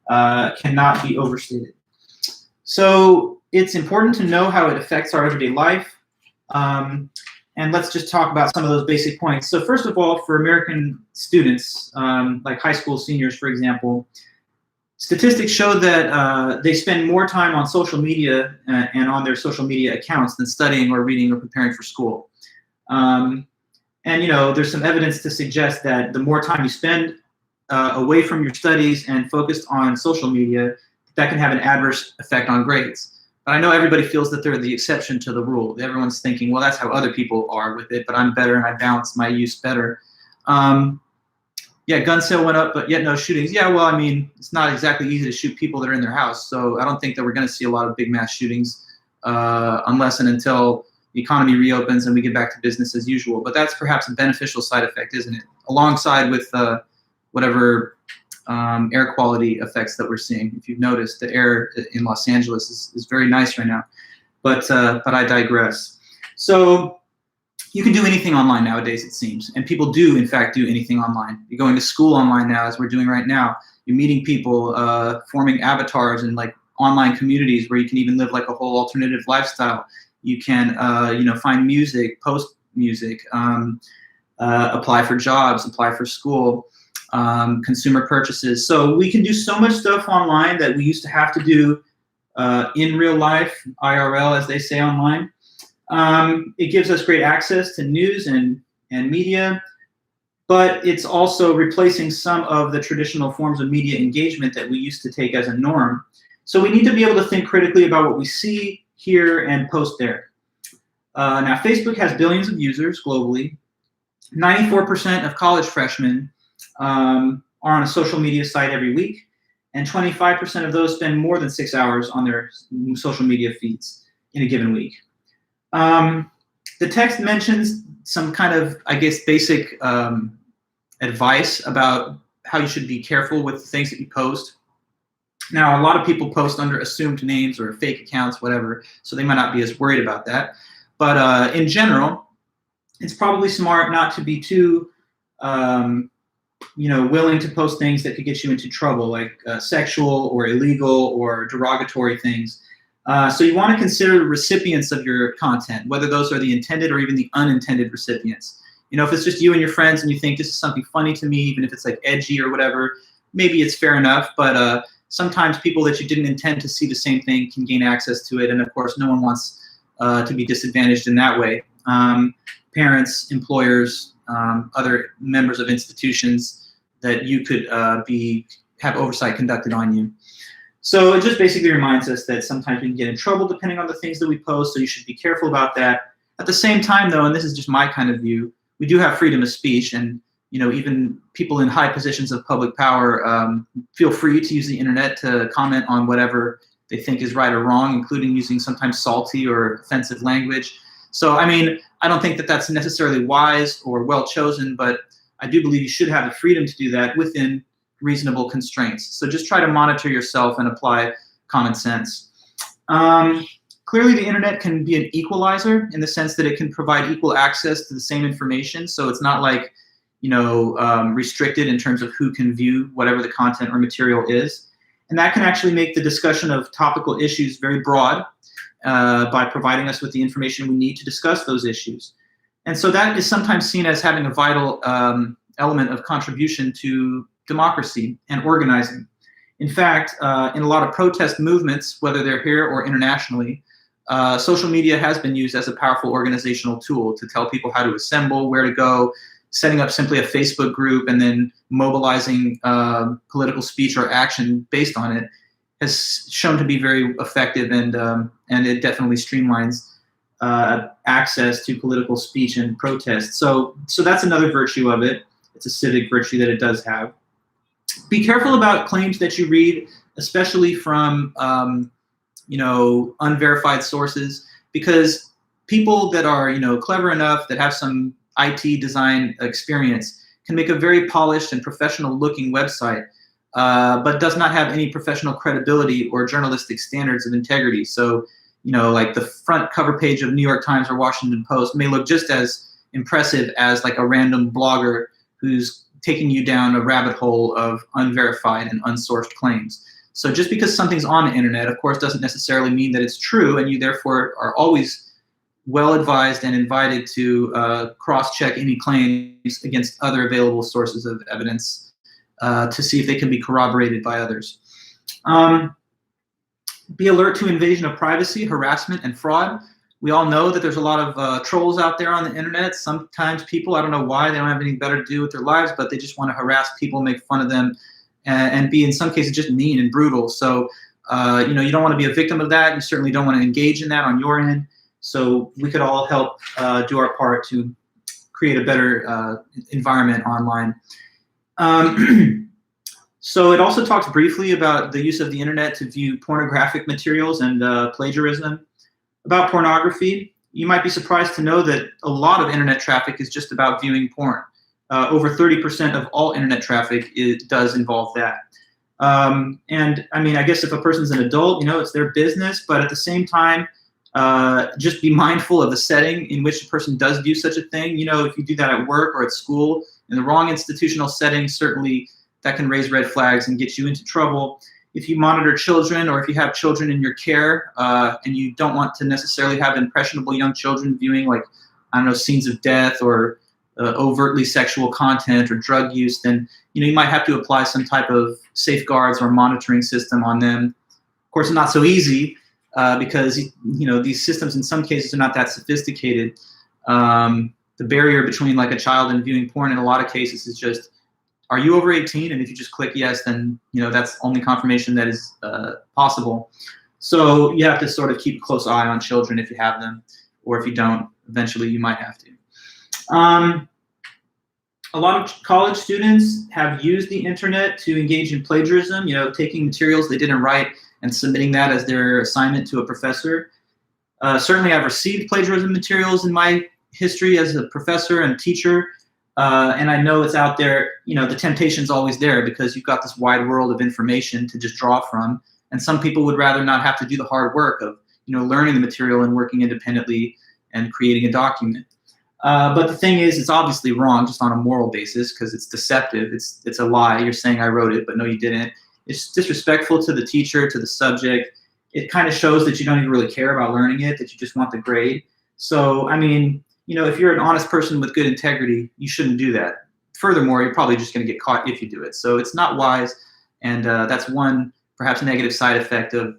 S1: cannot be overstated. So it's important to know how it affects our everyday life. And let's just talk about some of those basic points. So first of all, for American students, like high school seniors, for example, statistics show that they spend more time on social media and on their social media accounts than studying or reading or preparing for school. And there's some evidence to suggest that the more time you spend away from your studies and focused on social media, that can have an adverse effect on grades. But I know everybody feels that they're the exception to the rule. Everyone's thinking, well, that's how other people are with it, but I'm better and I balance my use better. Yeah, gun sale went up, but yet no shootings. Yeah, well, I mean, it's not exactly easy to shoot people that are in their house, so I don't think that we're going to see a lot of big mass shootings unless and until the economy reopens and we get back to business as usual. But that's perhaps a beneficial side effect, isn't it? Alongside with whatever air quality effects that we're seeing. If you've noticed, the air in Los Angeles is very nice right now. But I digress. So you can do anything online nowadays, it seems. And people do, in fact, do anything online. You're going to school online now, as we're doing right now. You're meeting people, forming avatars in like online communities where you can even live like a whole alternative lifestyle. You can, find music, post music, apply for jobs, apply for school. Consumer purchases. So we can do so much stuff online that we used to have to do in real life, IRL as they say online. It gives us great access to news and media, but it's also replacing some of the traditional forms of media engagement that we used to take as a norm. So we need to be able to think critically about what we see, hear, and post there. Now, Facebook has billions of users globally. 94% of college freshmen are on a social media site every week, and 25% of those spend more than 6 hours on their social media feeds in a given week. The text mentions some kind of, I guess, basic advice about how you should be careful with the things that you post. Now, a lot of people post under assumed names or fake accounts, whatever, so they might not be as worried about that. But in general, it's probably smart not to be too willing to post things that could get you into trouble, like sexual or illegal or derogatory things. So you want to consider the recipients of your content, whether those are the intended or even the unintended recipients. If it's just you and your friends and you think this is something funny to me, even if it's like edgy or whatever, maybe it's fair enough. But sometimes people that you didn't intend to see the same thing can gain access to it. And of course, no one wants to be disadvantaged in that way. Parents, employers, other members of institutions that you could have oversight conducted on you. So it just basically reminds us that sometimes we can get in trouble depending on the things that we post, so you should be careful about that. At the same time, though, and this is just my kind of view, we do have freedom of speech, and even people in high positions of public power feel free to use the internet to comment on whatever they think is right or wrong, including using sometimes salty or offensive language. So, I don't think that that's necessarily wise or well chosen, but I do believe you should have the freedom to do that within reasonable constraints. So just try to monitor yourself and apply common sense. Clearly, the internet can be an equalizer in the sense that it can provide equal access to the same information. So it's not like, restricted in terms of who can view whatever the content or material is. And that can actually make the discussion of topical issues very broad by providing us with the information we need to discuss those issues. And so that is sometimes seen as having a vital element of contribution to democracy and organizing. In fact, in a lot of protest movements, whether they're here or internationally, social media has been used as a powerful organizational tool to tell people how to assemble, where to go, setting up simply a Facebook group, and then mobilizing political speech or action based on it has shown to be very effective, and it definitely streamlines access to political speech and protest. So that's another virtue of it. It's a civic virtue that it does have. Be careful about claims that you read, especially from unverified sources, because people that are clever enough, that have some IT design experience, can make a very polished and professional looking website, but does not have any professional credibility or journalistic standards of integrity. So like the front cover page of New York Times or Washington Post may look just as impressive as like a random blogger who's taking you down a rabbit hole of unverified and unsourced claims. So just because something's on the internet, of course, doesn't necessarily mean that it's true, and you therefore are always well advised and invited to cross-check any claims against other available sources of evidence to see if they can be corroborated by others. Be alert to invasion of privacy, harassment, and fraud. We all know that there's a lot of trolls out there on the internet. Sometimes people, I don't know why, they don't have anything better to do with their lives, but they just want to harass people, make fun of them, and be, in some cases, just mean and brutal. So, you don't want to be a victim of that. You certainly don't want to engage in that on your end. So we could all help do our part to create a better environment online. So it also talks briefly about the use of the internet to view pornographic materials and plagiarism. About pornography, you might be surprised to know that a lot of internet traffic is just about viewing porn. Over 30% of all internet traffic does involve that. And I guess if a person's an adult, it's their business, but at the same time, just be mindful of the setting in which a person does view such a thing. If you do that at work or at school, in the wrong institutional setting, certainly that can raise red flags and get you into trouble. If you monitor children, or if you have children in your care, and you don't want to necessarily have impressionable young children viewing, scenes of death or overtly sexual content or drug use, then you might have to apply some type of safeguards or monitoring system on them. Of course, it's not so easy because these systems in some cases are not that sophisticated. The barrier between like a child and viewing porn in a lot of cases is just, are you over 18? And if you just click yes, then that's only confirmation that is possible. So you have to sort of keep a close eye on children if you have them, or if you don't, eventually you might have to. A lot of college students have used the internet to engage in plagiarism, taking materials they didn't write and submitting that as their assignment to a professor. Certainly I've received plagiarism materials in my history as a professor and teacher. And I know it's out there, the temptation's always there because you've got this wide world of information to just draw from. And some people would rather not have to do the hard work of, learning the material and working independently and creating a document. But the thing is, it's obviously wrong just on a moral basis because it's deceptive. It's a lie. You're saying I wrote it, but no, you didn't. It's disrespectful to the teacher, to the subject. It kind of shows that you don't even really care about learning it, that you just want the grade. So, I mean, you know, if you're an honest person with good integrity, you shouldn't do that. Furthermore, you're probably just going to get caught if you do it. So it's not wise, and that's one perhaps negative side effect of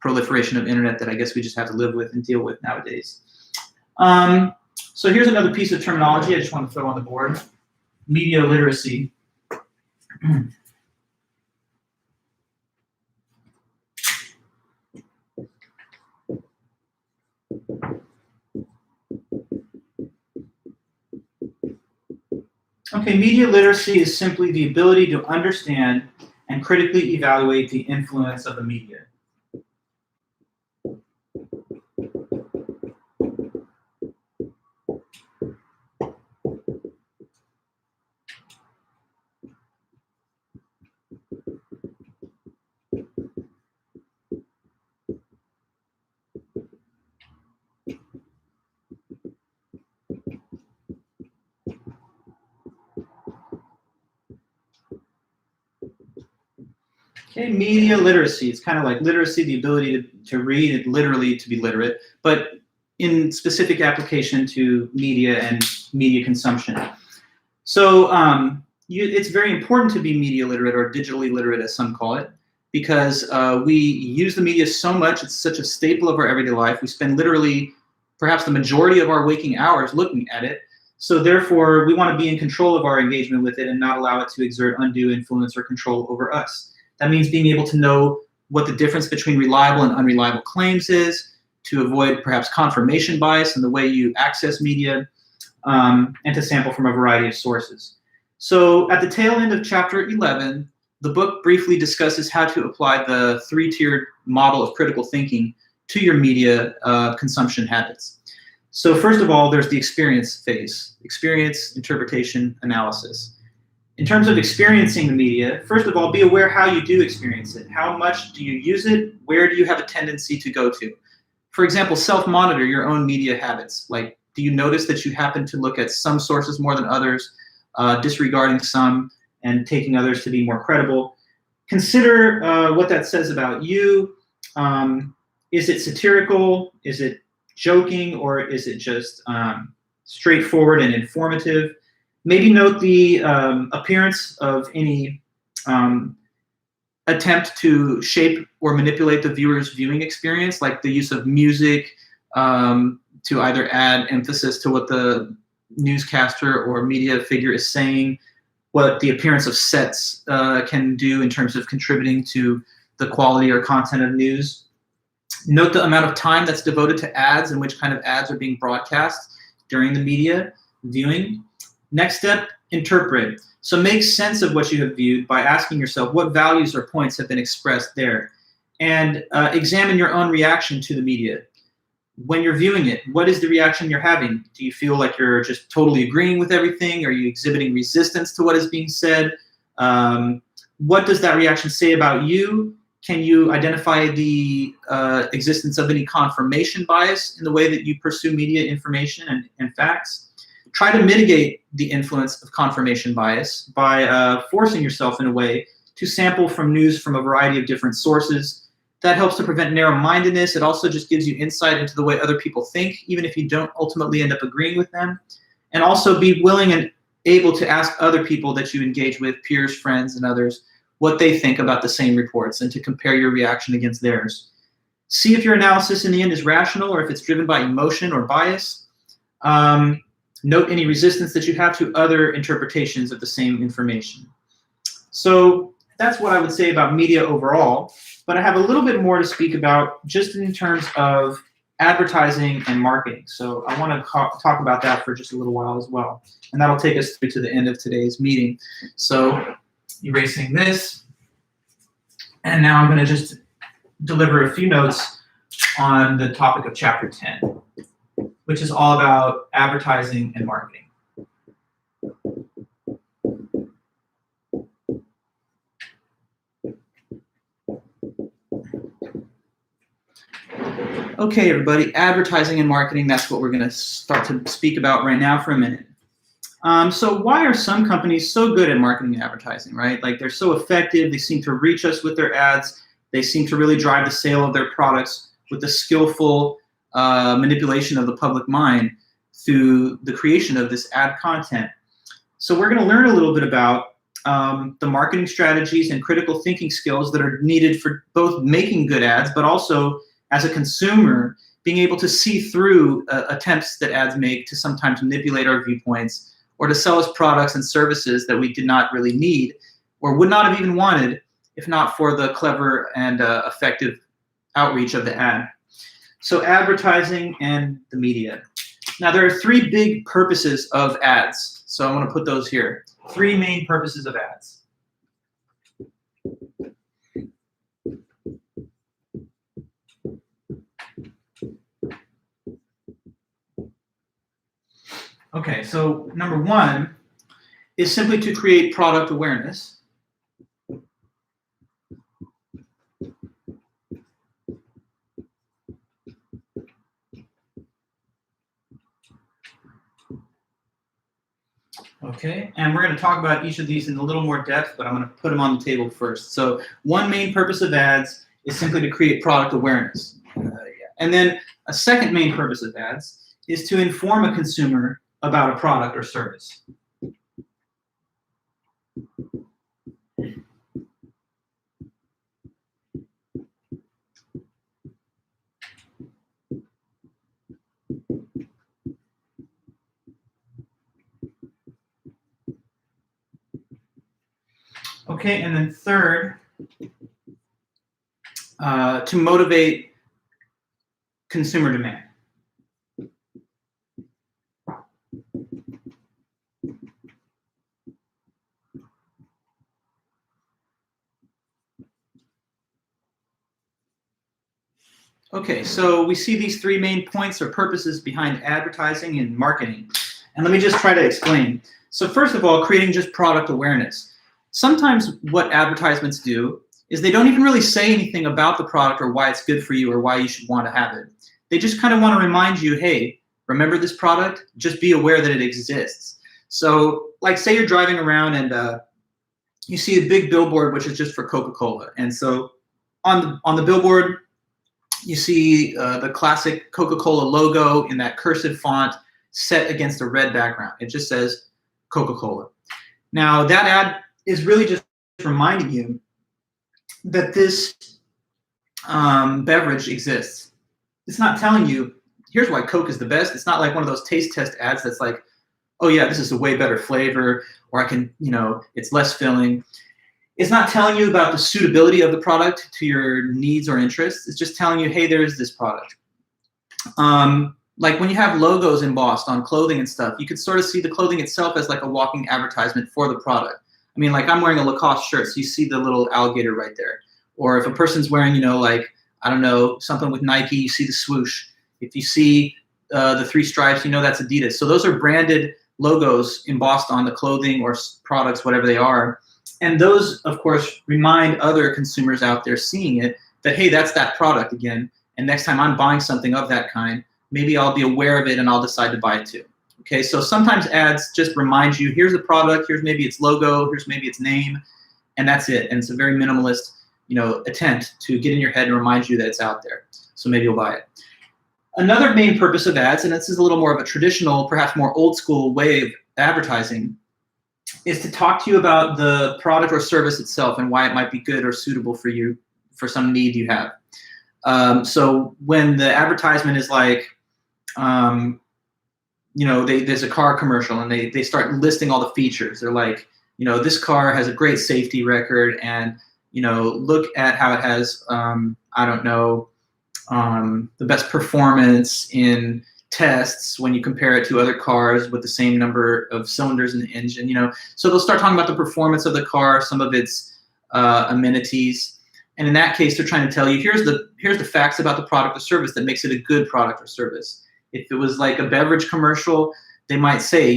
S1: proliferation of internet that I guess we just have to live with and deal with nowadays. So here's another piece of terminology I just want to throw on the board. Media literacy. Okay, media literacy is simply the ability to understand and critically evaluate the influence of the media. Okay, media literacy. It's kind of like literacy, the ability to read, and literally to be literate, but in specific application to media and media consumption. So it's very important to be media literate, or digitally literate as some call it, because we use the media so much. It's such a staple of our everyday life. We spend literally perhaps the majority of our waking hours looking at it. So therefore, we want to be in control of our engagement with it and not allow it to exert undue influence or control over us. That means being able to know what the difference between reliable and unreliable claims is, to avoid perhaps confirmation bias in the way you access media, and to sample from a variety of sources. So at the tail end of chapter 11, the book briefly discusses how to apply the three-tiered model of critical thinking to your media consumption habits. So first of all, there's the experience phase: experience, interpretation, analysis. In terms of experiencing the media, first of all, be aware how you do experience it. How much do you use it? Where do you have a tendency to go to? For example, self-monitor your own media habits. Like, do you notice that you happen to look at some sources more than others, disregarding some and taking others to be more credible? Consider what that says about you. Is it satirical? Is it joking? Or is it just straightforward and informative? Maybe note the appearance of any attempt to shape or manipulate the viewer's viewing experience, like the use of music to either add emphasis to what the newscaster or media figure is saying, what the appearance of sets can do in terms of contributing to the quality or content of news. Note the amount of time that's devoted to ads and which kind of ads are being broadcast during the media viewing. Next step, interpret. So make sense of what you have viewed by asking yourself what values or points have been expressed there. And examine your own reaction to the media. When you're viewing it, what is the reaction you're having? Do you feel like you're just totally agreeing with everything? Are you exhibiting resistance to what is being said? What does that reaction say about you? Can you identify the existence of any confirmation bias in the way that you pursue media information and facts? Try to mitigate the influence of confirmation bias by forcing yourself in a way to sample from news from a variety of different sources. That helps to prevent narrow-mindedness. It also just gives you insight into the way other people think, even if you don't ultimately end up agreeing with them. And also be willing and able to ask other people that you engage with, peers, friends, and others, what they think about the same reports and to compare your reaction against theirs. See if your analysis in the end is rational or if it's driven by emotion or bias. Note any resistance that you have to other interpretations of the same information. So that's what I would say about media overall, but I have a little bit more to speak about just in terms of advertising and marketing. So I want to talk about that for just a little while as well. And that'll take us through to the end of today's meeting. So erasing this, and now I'm going to just deliver a few notes on the topic of chapter 10, which is all about advertising and marketing. Okay, everybody, advertising and marketing, that's what we're going to start to speak about right now for a minute. So why are some companies so good at marketing and advertising, right? Like they're so effective, they seem to reach us with their ads, they seem to really drive the sale of their products with the skillful manipulation of the public mind through the creation of this ad content. So we're going to learn a little bit about the marketing strategies and critical thinking skills that are needed for both making good ads, but also as a consumer, being able to see through attempts that ads make to sometimes manipulate our viewpoints or to sell us products and services that we did not really need or would not have even wanted if not for the clever and effective outreach of the ad. So advertising and the media. Now there are three big purposes of ads. So I'm going to put those here. Three main purposes of ads. Okay, so number one is simply to create product awareness. Okay, and we're going to talk about each of these in a little more depth, but I'm going to put them on the table first. So one main purpose of ads is simply to create product awareness. And then a second main purpose of ads is to inform a consumer about a product or service. Okay, and then third, to motivate consumer demand. Okay, so we see these three main points or purposes behind advertising and marketing. And let me just try to explain. So first of all, creating just product awareness. Sometimes what advertisements do is they don't even really say anything about the product or why it's good for you or why you should want to have it. They just kind of want to remind you, hey, remember this product? Just be aware that it exists. So like say you're driving around and you see a big billboard which is just for Coca-Cola. And so on the billboard, you see the classic Coca-Cola logo in that cursive font set against a red background. It just says Coca-Cola. Now that ad is really just reminding you that this beverage exists. It's not telling you, here's why Coke is the best. It's not like one of those taste test ads that's like, oh yeah, this is a way better flavor, or I can, it's less filling. It's not telling you about the suitability of the product to your needs or interests. It's just telling you, hey, there's this product. Like when you have logos embossed on clothing and stuff, you could sort of see the clothing itself as like a walking advertisement for the product. I mean, like I'm wearing a Lacoste shirt, so you see the little alligator right there. Or if a person's wearing, like, I don't know, something with Nike, you see the swoosh. If you see the three stripes, that's Adidas. So those are branded logos embossed on the clothing or products, whatever they are. And those, of course, remind other consumers out there seeing it that, hey, that's that product again. And next time I'm buying something of that kind, maybe I'll be aware of it and I'll decide to buy it too. Okay, so sometimes ads just remind you, here's the product, here's maybe its logo, here's maybe its name, and that's it. And it's a very minimalist, attempt to get in your head and remind you that it's out there. So maybe you'll buy it. Another main purpose of ads, and this is a little more of a traditional, perhaps more old school way of advertising, is to talk to you about the product or service itself and why it might be good or suitable for you for some need you have. So when the advertisement is like, there's a car commercial and they start listing all the features. They're like, this car has a great safety record and, look at how it has, the best performance in tests when you compare it to other cars with the same number of cylinders in the engine, So they'll start talking about the performance of the car, some of its amenities. And in that case, they're trying to tell you, here's the facts about the product or service that makes it a good product or service. If it was like a beverage commercial, they might say,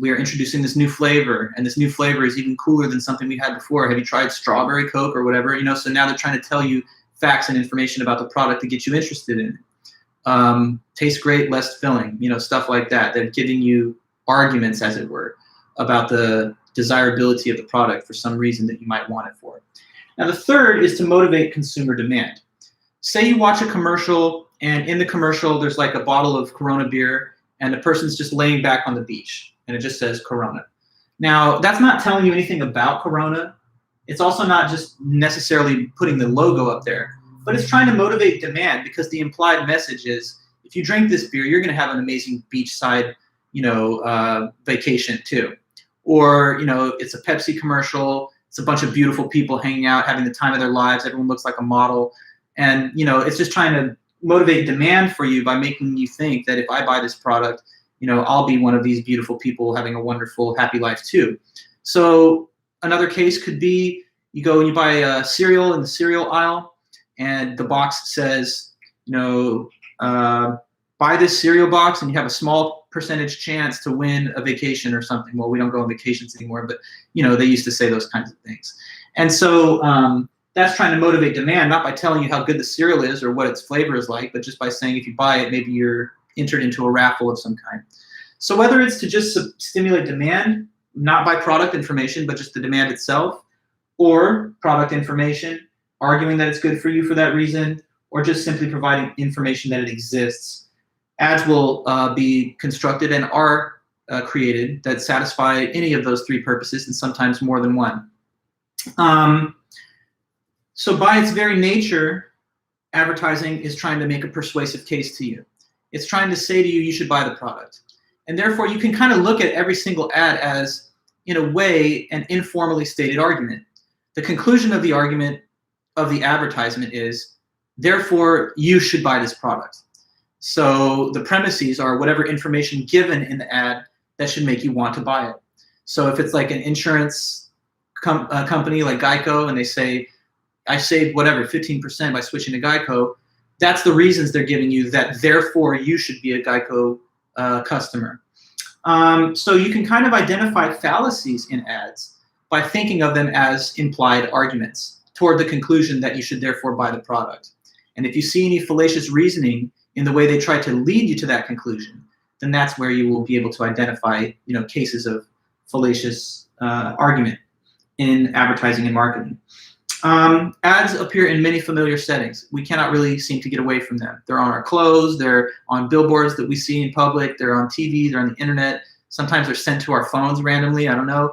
S1: we are introducing this new flavor, and this new flavor is even cooler than something we had before. Have you tried strawberry Coke or whatever? So now they're trying to tell you facts and information about the product to get you interested in it. Tastes great, less filling, stuff like that. They're giving you arguments, as it were, about the desirability of the product for some reason that you might want it for. Now, the third is to motivate consumer demand. Say you watch a commercial, and in the commercial, there's like a bottle of Corona beer, and the person's just laying back on the beach, and it just says Corona. Now, that's not telling you anything about Corona. It's also not just necessarily putting the logo up there, but it's trying to motivate demand, because the implied message is, if you drink this beer, you're going to have an amazing beachside, vacation too. Or, it's a Pepsi commercial. It's a bunch of beautiful people hanging out, having the time of their lives. Everyone looks like a model. And, it's just trying to motivate demand for you by making you think that if I buy this product, I'll be one of these beautiful people having a wonderful, happy life too. So another case could be, you go and you buy a cereal in the cereal aisle, and the box says, buy this cereal box and you have a small percentage chance to win a vacation or something. Well, we don't go on vacations anymore, but they used to say those kinds of things. And so that's trying to motivate demand, not by telling you how good the cereal is or what its flavor is like, but just by saying if you buy it, maybe you're entered into a raffle of some kind. So whether it's to just stimulate demand, not by product information, but just the demand itself, or product information, arguing that it's good for you for that reason, or just simply providing information that it exists, ads will be constructed and are created that satisfy any of those three purposes, and sometimes more than one. So by its very nature, advertising is trying to make a persuasive case to you. It's trying to say to you, you should buy the product. And therefore, you can kind of look at every single ad as, in a way, an informally stated argument. The conclusion of the argument of the advertisement is, therefore, you should buy this product. So the premises are whatever information given in the ad that should make you want to buy it. So if it's like an insurance company like Geico, and they say, I saved whatever, 15% by switching to Geico, that's the reasons they're giving you that, therefore, you should be a Geico customer. So you can kind of identify fallacies in ads by thinking of them as implied arguments toward the conclusion that you should therefore buy the product. And if you see any fallacious reasoning in the way they try to lead you to that conclusion, then that's where you will be able to identify, cases of fallacious argument in advertising and marketing. Ads appear in many familiar settings. We cannot really seem to get away from them. They're on our clothes, they're on billboards that we see in public, they're on TV, they're on the internet. Sometimes they're sent to our phones randomly, I don't know.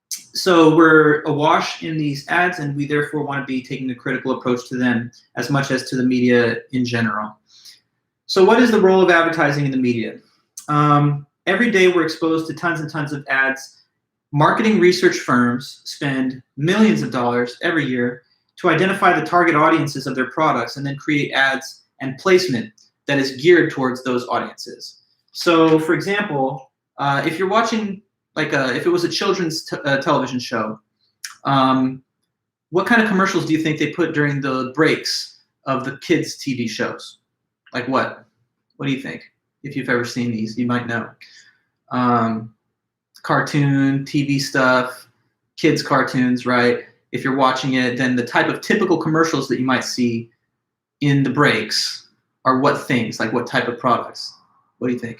S1: So we're awash in these ads, and we therefore want to be taking a critical approach to them as much as to the media in general. So what is the role of advertising in the media? Every day we're exposed to tons and tons of ads. Marketing research firms spend millions of dollars every year to identify the target audiences of their products and then create ads and placement that is geared towards those audiences. So for example, if you're watching, if it was a children's television show, what kind of commercials do you think they put during the breaks of the kids' TV shows? Like what? What do you think? If you've ever seen these, you might know. Cartoon, TV stuff, kids cartoons, right? If you're watching it, then the type of typical commercials that you might see in the breaks are what things, like what type of products? What do you think?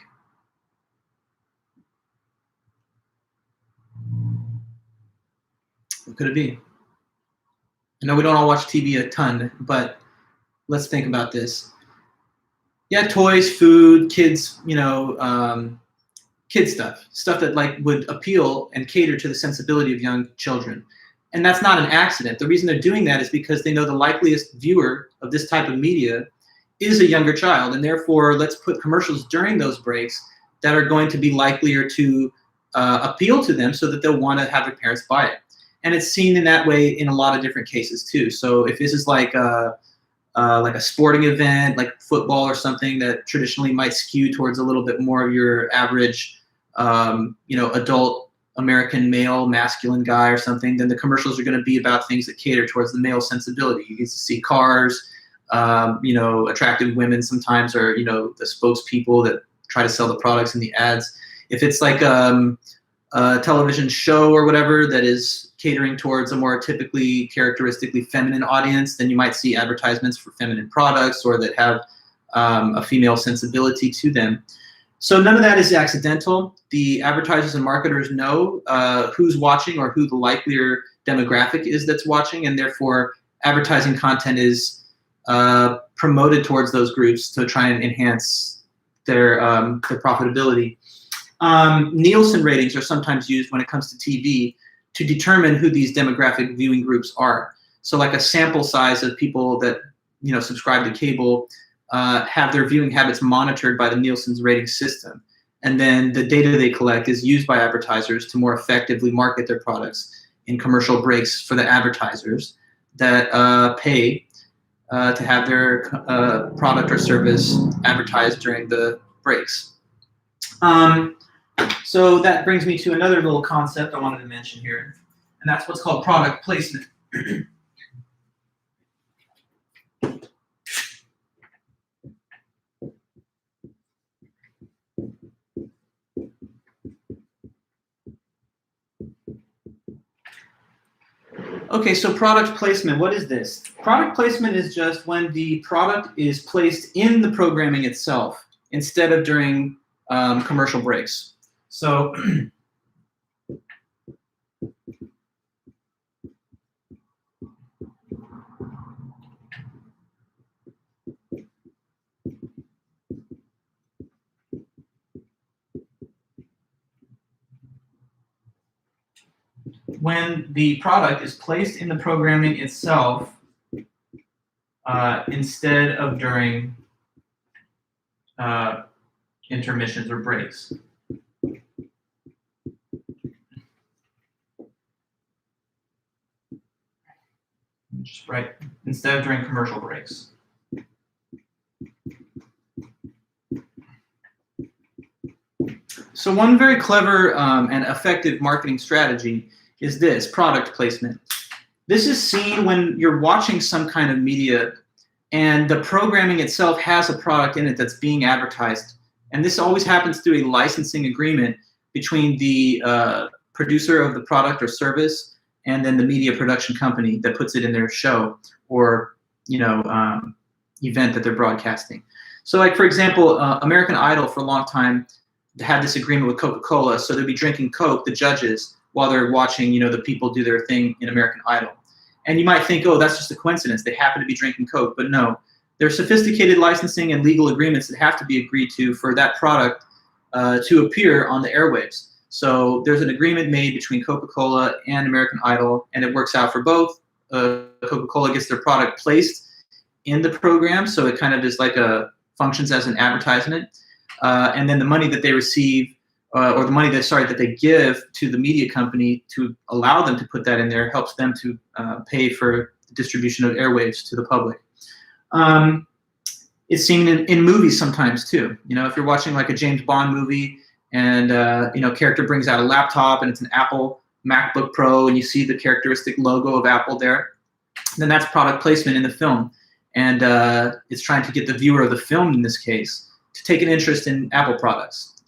S1: What could it be? I know we don't all watch TV a ton, but let's think about this. Yeah, toys, food, kids, kid stuff that would appeal and cater to the sensibility of young children. And that's not an accident. The reason they're doing that is because they know the likeliest viewer of this type of media is a younger child, and therefore let's put commercials during those breaks that are going to be likelier to appeal to them so that they'll want to have their parents buy it. And it's seen in that way in a lot of different cases too. So if this is like a sporting event, like football or something that traditionally might skew towards a little bit more of your average, adult American male, masculine guy or something, then the commercials are going to be about things that cater towards the male sensibility. You get to see cars, attractive women sometimes are, the spokespeople that try to sell the products in the ads. If it's like, television show or whatever that is catering towards a more typically characteristically feminine audience, then you might see advertisements for feminine products or that have a female sensibility to them. So none of that is accidental. The advertisers and marketers know who's watching or who the likelier demographic is that's watching, and therefore advertising content is promoted towards those groups to try and enhance their profitability. Nielsen ratings are sometimes used when it comes to TV to determine who these demographic viewing groups are. So like a sample size of people that subscribe to cable have their viewing habits monitored by the Nielsen's rating system. And then the data they collect is used by advertisers to more effectively market their products in commercial breaks for the advertisers that pay to have their product or service advertised during the breaks. So that brings me to another little concept I wanted to mention here, and that's what's called product placement. Okay, so product placement, what is this? Product placement is just when the product is placed in the programming itself instead of during commercial breaks. So when the product is placed in the programming itself instead of during intermissions or breaks. Just right, instead of during commercial breaks. So one very clever and effective marketing strategy is this, product placement. This is seen when you're watching some kind of media and the programming itself has a product in it that's being advertised. And this always happens through a licensing agreement between the producer of the product or service and then the media production company that puts it in their show or event that they're broadcasting. So like, for example, American Idol for a long time had this agreement with Coca-Cola, so they'd be drinking Coke, the judges, while they're watching, the people do their thing in American Idol. And you might think, oh, that's just a coincidence. They happen to be drinking Coke, but no. There are sophisticated licensing and legal agreements that have to be agreed to for that product to appear on the airwaves. So there's an agreement made between Coca-Cola and American Idol, and it works out for both. Coca-Cola gets their product placed in the program, so it kind of is like functions as an advertisement. And then the money that they receive, or the money that they give to the media company to allow them to put that in there, helps them to pay for the distribution of airwaves to the public. It's seen in movies sometimes too. If you're watching like a James Bond movie and character brings out a laptop and it's an Apple MacBook Pro and you see the characteristic logo of Apple there, then that's product placement in the film. And it's trying to get the viewer of the film, in this case, to take an interest in Apple products.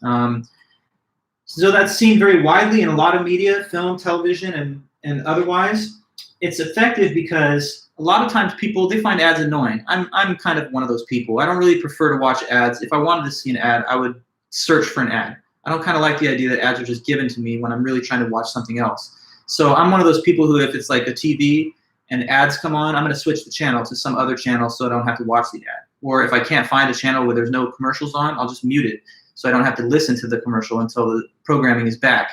S1: So that's seen very widely in a lot of media, film, television, and otherwise. It's effective because a lot of times people, they find ads annoying. I'm kind of one of those people. I don't really prefer to watch ads. If I wanted to see an ad, I would search for an ad. I don't kind of like the idea that ads are just given to me when I'm really trying to watch something else. So I'm one of those people who, if it's like a TV and ads come on, I'm going to switch the channel to some other channel so I don't have to watch the ad. Or if I can't find a channel where there's no commercials on, I'll just mute it so I don't have to listen to the commercial until the programming is back.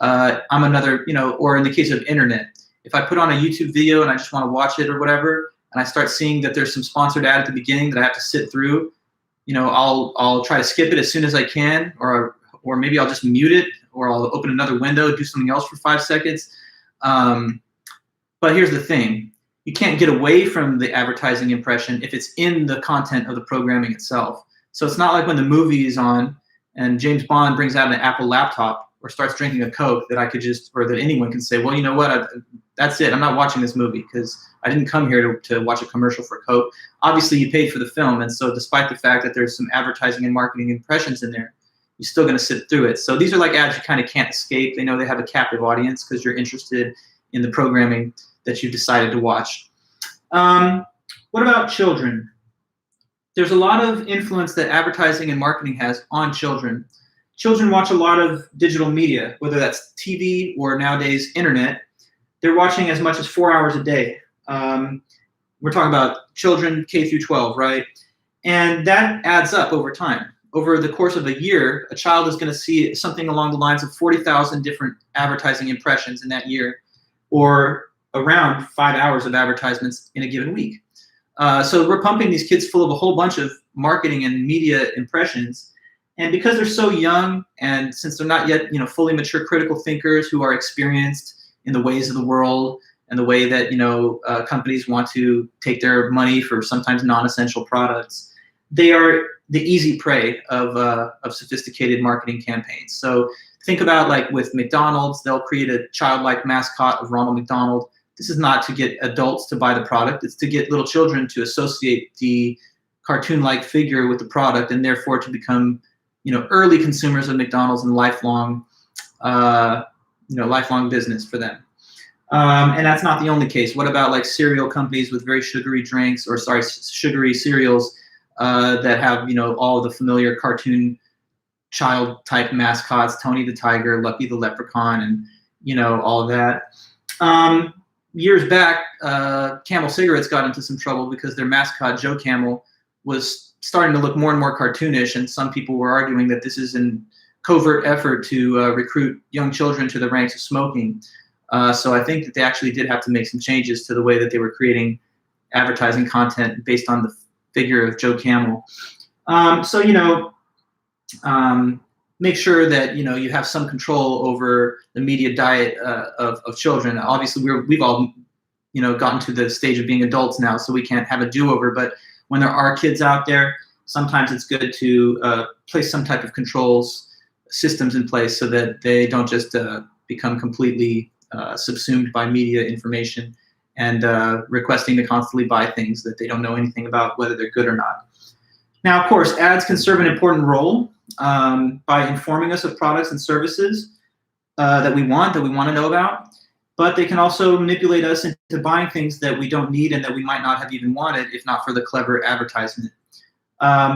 S1: I'm another, or in the case of internet, if I put on a YouTube video and I just want to watch it or whatever, and I start seeing that there's some sponsored ad at the beginning that I have to sit through, I'll try to skip it as soon as I can, or maybe I'll just mute it, or I'll open another window, do something else for 5 seconds. But here's the thing. You can't get away from the advertising impression if it's in the content of the programming itself. So it's not like when the movie is on and James Bond brings out an Apple laptop or starts drinking a Coke that I could or that anyone can say, well, you know what, that's it. I'm not watching this movie because I didn't come here to watch a commercial for Coke. Obviously, you paid for the film, and so despite the fact that there's some advertising and marketing impressions in there, you're still going to sit through it. So these are like ads you kind of can't escape. They know they have a captive audience because you're interested in the programming that you've decided to watch. What about children? There's a lot of influence that advertising and marketing has on children. Children watch a lot of digital media, whether that's TV or nowadays internet. They're watching as much as 4 hours a day. We're talking about children K through 12, right? And that adds up over time. Over the course of a year, a child is going to see something along the lines of 40,000 different advertising impressions in that year, or around 5 hours of advertisements in a given week. So we're pumping these kids full of a whole bunch of marketing and media impressions. And because they're so young, and since they're not yet, fully mature critical thinkers who are experienced in the ways of the world and the way that, companies want to take their money for sometimes non-essential products, they are the easy prey of sophisticated marketing campaigns. So think about, like, with McDonald's, they'll create a childlike mascot of Ronald McDonald. This is not to get adults to buy the product. It's to get little children to associate the cartoon-like figure with the product, and therefore to become, early consumers of McDonald's and lifelong business for them. And that's not the only case. What about, like, cereal companies with very sugary drinks, or sugary cereals that have, all the familiar cartoon child-type mascots, Tony the Tiger, Lucky the Leprechaun, and, all of that. Years back, Camel cigarettes got into some trouble because their mascot, Joe Camel, was starting to look more and more cartoonish, and some people were arguing that this is a covert effort to recruit young children to the ranks of smoking. So I think that they actually did have to make some changes to the way that they were creating advertising content based on the figure of Joe Camel. Make sure that you have some control over the media diet of children. Obviously, we've all gotten to the stage of being adults now, so we can't have a do-over. But when there are kids out there, sometimes it's good to place some type of controls systems in place so that they don't just become completely subsumed by media information and requesting to constantly buy things that they don't know anything about, whether they're good or not. Now, of course, ads can serve an important role by informing us of products and services that we want to know about, but they can also manipulate us into buying things that we don't need and that we might not have even wanted if not for the clever advertisement.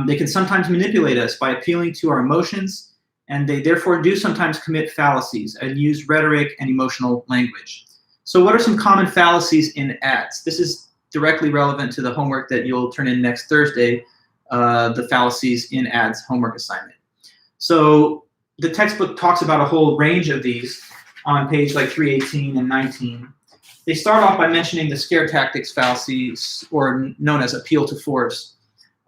S1: They can sometimes manipulate us by appealing to our emotions, and they therefore do sometimes commit fallacies and use rhetoric and emotional language. So what are some common fallacies in ads? This is directly relevant to the homework that you'll turn in next Thursday, the fallacies in ads homework assignment. So the textbook talks about a whole range of these on page like 318 and 19. They start off by mentioning the scare tactics fallacies, or known as appeal to force.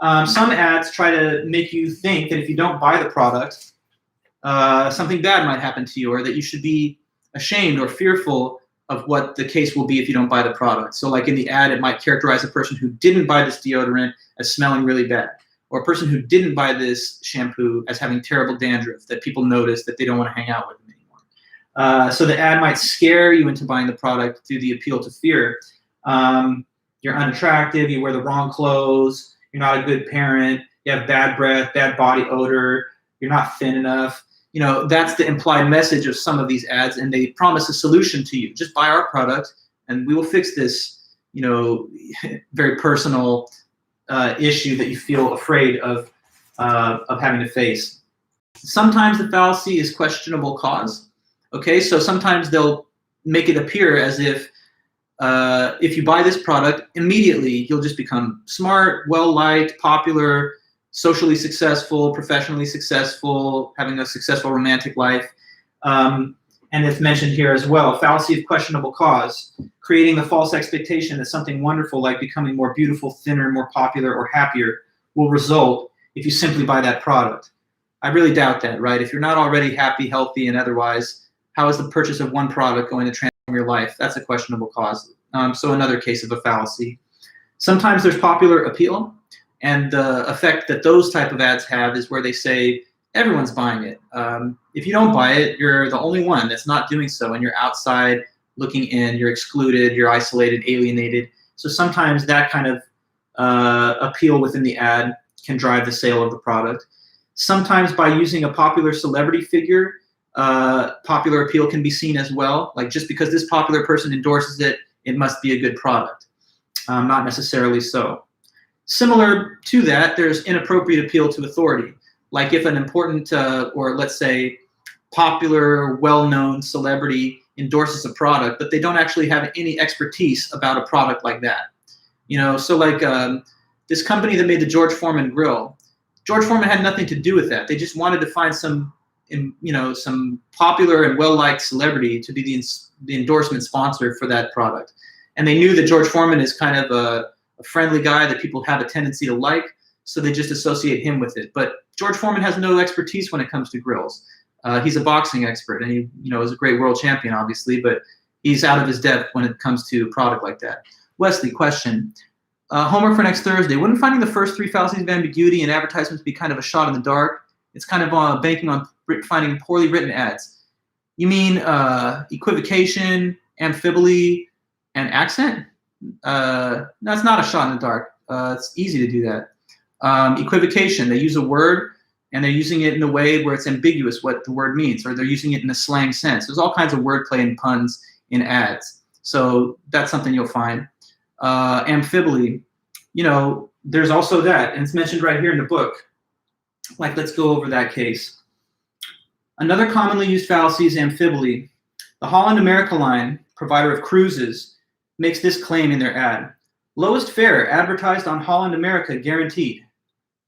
S1: Some ads try to make you think that if you don't buy the product, something bad might happen to you, or that you should be ashamed or fearful of what the case will be if you don't buy the product. So like in the ad, it might characterize a person who didn't buy this deodorant as smelling really bad, or a person who didn't buy this shampoo as having terrible dandruff that people notice that they don't want to hang out with them anymore. So the ad might scare you into buying the product through the appeal to fear. You're unattractive, you wear the wrong clothes, you're not a good parent, you have bad breath, bad body odor, you're not thin enough. That's the implied message of some of these ads, and they promise a solution to you. Just buy our product and we will fix this, very personal issue that you feel afraid of having to face. Sometimes the fallacy is questionable cause. Okay, so sometimes they'll make it appear as if you buy this product, immediately you'll just become smart, well-liked, popular, socially successful, professionally successful, having a successful romantic life. And it's mentioned here as well, fallacy of questionable cause, creating the false expectation that something wonderful like becoming more beautiful, thinner, more popular, or happier will result if you simply buy that product. I really doubt that, right? If you're not already happy, healthy, and otherwise, how is the purchase of one product going to transform your life? That's a questionable cause. So another case of a fallacy. Sometimes there's popular appeal, and the effect that those type of ads have is where they say, everyone's buying it. If you don't buy it, you're the only one that's not doing so, and you're outside looking in, you're excluded, you're isolated, alienated. So sometimes that kind of appeal within the ad can drive the sale of the product. Sometimes by using a popular celebrity figure, popular appeal can be seen as well. Like just because this popular person endorses it, it must be a good product. Not necessarily so. Similar to that, there's inappropriate appeal to authority. Like if an important, or let's say popular, well-known celebrity endorses a product, but they don't actually have any expertise about a product like that. So like this company that made the George Foreman grill, George Foreman had nothing to do with that. They just wanted to find some popular and well-liked celebrity to be the endorsement sponsor for that product. And they knew that George Foreman is kind of a friendly guy that people have a tendency to like, so they just associate him with it. But George Foreman has no expertise when it comes to grills. He's a boxing expert, and he is a great world champion, obviously, but he's out of his depth when it comes to a product like that. Wesley, question. Homework for next Thursday. Wouldn't finding the first 3 fallacies of ambiguity in advertisements be kind of a shot in the dark? It's kind of banking on finding poorly written ads. You mean equivocation, amphiboly, and accent? That's not a shot in the dark. It's easy to do that. Equivocation, they use a word and they're using it in a way where it's ambiguous what the word means, or they're using it in a slang sense. There's all kinds of wordplay and puns in ads. So that's something you'll find. Amphiboly, there's also that, and it's mentioned right here in the book. Like, let's go over that case. Another commonly used fallacy is amphiboly. The Holland America Line, provider of cruises, makes this claim in their ad. Lowest fare advertised on Holland America guaranteed.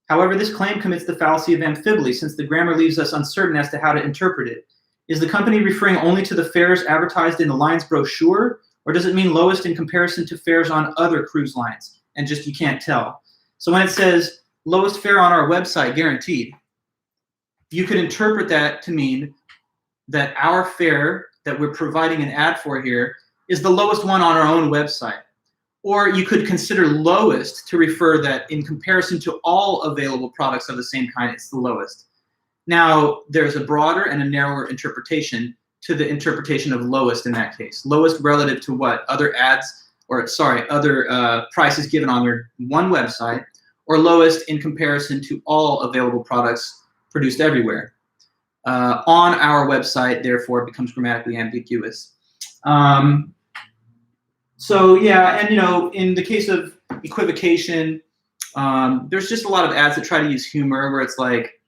S1: However, this claim commits the fallacy of amphiboly since the grammar leaves us uncertain as to how to interpret it. Is the company referring only to the fares advertised in the line's brochure, or does it mean lowest in comparison to fares on other cruise lines? And just you can't tell. So when it says lowest fare on our website guaranteed, you could interpret that to mean that our fare that we're providing an ad for here is the lowest one on our own website. Or you could consider lowest to refer that in comparison to all available products of the same kind, it's the lowest. Now, there's a broader and a narrower interpretation to the interpretation of lowest in that case. Lowest relative to what? Other ads, or other prices given on their one website, or lowest in comparison to all available products produced everywhere. On our website, therefore, becomes grammatically ambiguous. So yeah, and in the case of equivocation, there's just a lot of ads that try to use humor where it's like,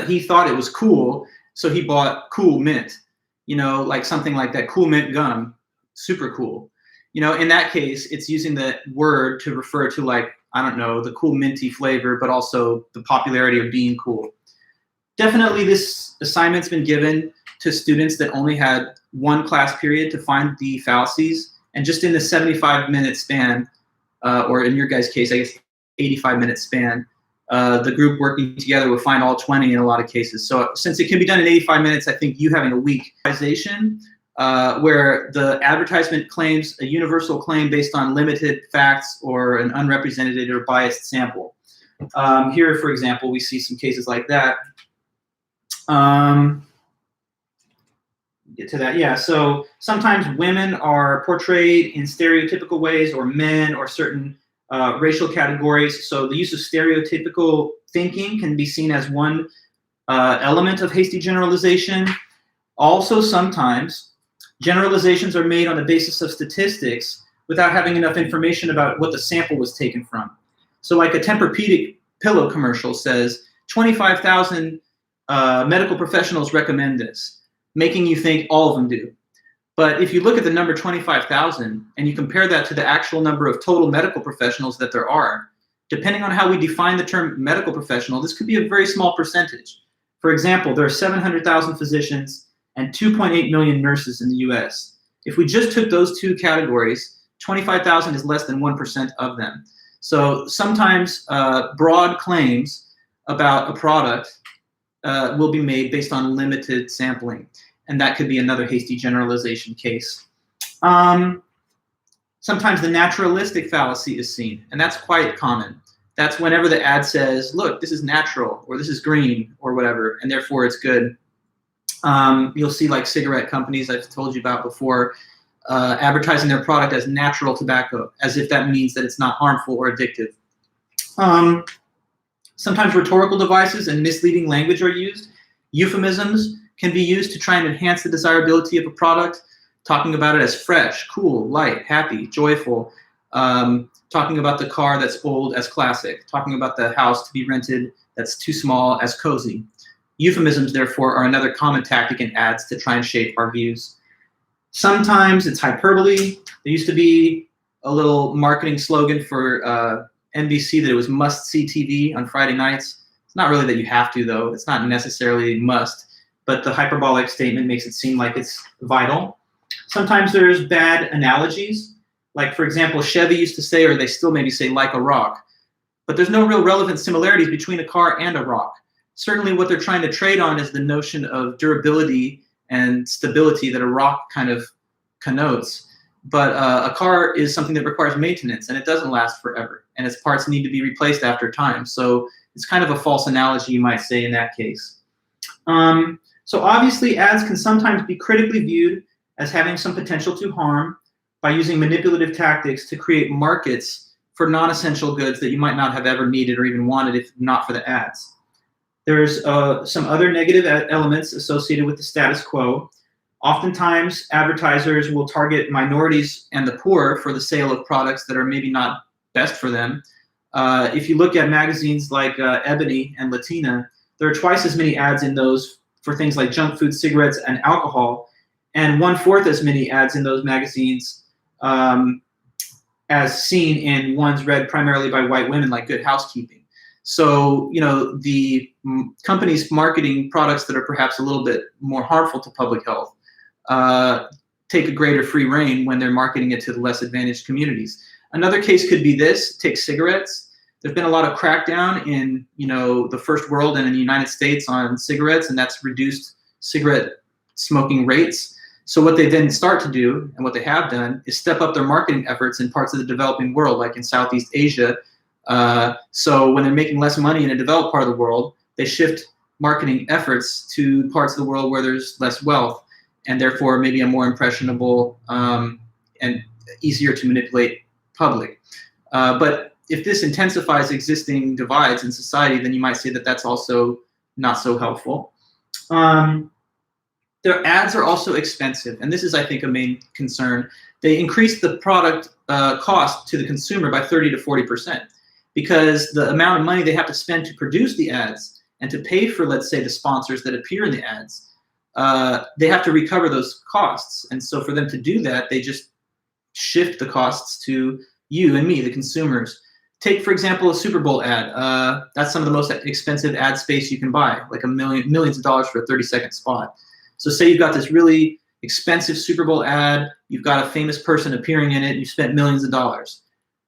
S1: he thought it was cool, so he bought Cool Mint, like something like that, Cool Mint gum, super cool. In that case, it's using the word to refer to, like, I don't know, the cool minty flavor, but also the popularity of being cool. Definitely this assignment's been given to students that only had one class period to find the fallacies, and just in the 75-minute span, or in your guys' case, I guess 85-minute span, the group working together will find all 20 in a lot of cases. So since it can be done in 85 minutes, I think you having a week where the advertisement claims a universal claim based on limited facts or an unrepresented or biased sample. Here, for example, we see some cases like that. Get to that, yeah. So sometimes women are portrayed in stereotypical ways, or men, or certain racial categories. So the use of stereotypical thinking can be seen as one element of hasty generalization. Also, sometimes generalizations are made on the basis of statistics without having enough information about what the sample was taken from. So like a Tempur-Pedic pillow commercial says, 25,000 medical professionals recommend this, making you think all of them do. But if you look at the number 25,000 and you compare that to the actual number of total medical professionals that there are, depending on how we define the term medical professional, this could be a very small percentage. For example, there are 700,000 physicians and 2.8 million nurses in the US. If we just took those two categories, 25,000 is less than 1% of them. So sometimes broad claims about a product will be made based on limited sampling, and that could be another hasty generalization case. Sometimes the naturalistic fallacy is seen, and that's quite common. That's whenever the ad says, look, this is natural, or this is green, or whatever, and therefore it's good. You'll see like cigarette companies I've told you about before advertising their product as natural tobacco, as if that means that it's not harmful or addictive. Sometimes rhetorical devices and misleading language are used. Euphemisms can be used to try and enhance the desirability of a product, talking about it as fresh, cool, light, happy, joyful, talking about the car that's old as classic, talking about the house to be rented that's too small as cozy. Euphemisms, therefore, are another common tactic in ads to try and shape our views. Sometimes it's hyperbole. There used to be a little marketing slogan for NBC that it was must-see TV on Friday nights. It's not really that you have to, though. It's not necessarily must, but the hyperbolic statement makes it seem like it's vital. Sometimes there's bad analogies. Like, for example, Chevy used to say, or they still maybe say, like a rock. But there's no real relevant similarities between a car and a rock. Certainly what they're trying to trade on is the notion of durability and stability that a rock kind of connotes. But a car is something that requires maintenance, and it doesn't last forever, and its parts need to be replaced after time. So it's kind of a false analogy, you might say, in that case. So obviously, ads can sometimes be critically viewed as having some potential to harm by using manipulative tactics to create markets for non-essential goods that you might not have ever needed or even wanted if not for the ads. There's some other negative elements associated with the status quo. Oftentimes, advertisers will target minorities and the poor for the sale of products that are maybe not best for them. If you look at magazines like Ebony and Latina, there are twice as many ads in those for things like junk food, cigarettes, and alcohol, and 1/4 as many ads in those magazines as seen in ones read primarily by white women, like Good Housekeeping. So, you know, the companies marketing products that are perhaps a little bit more harmful to public health take a greater free rein when they're marketing it to the less advantaged communities. Another case could be this: take cigarettes. There's been a lot of crackdown in, you know, the first world and in the United States on cigarettes, and that's reduced cigarette smoking rates. So what they then start to do, and what they have done, is step up their marketing efforts in parts of the developing world, like in Southeast Asia. So when they're making less money in a developed part of the world, they shift marketing efforts to parts of the world where there's less wealth, and therefore maybe a more impressionable and easier to manipulate public. But if this intensifies existing divides in society, then you might say that that's also not so helpful. Their ads are also expensive, and this is, I think, a main concern. They increase the product cost to the consumer by 30 to 40%, because the amount of money they have to spend to produce the ads and to pay for, let's say, the sponsors that appear in the ads, they have to recover those costs. And so for them to do that, they just shift the costs to you and me, the consumers. Take, for example, a Super Bowl ad. That's some of the most expensive ad space you can buy, like millions of dollars for a 30-second spot. So say you've got this really expensive Super Bowl ad, you've got a famous person appearing in it, and you spent millions of dollars.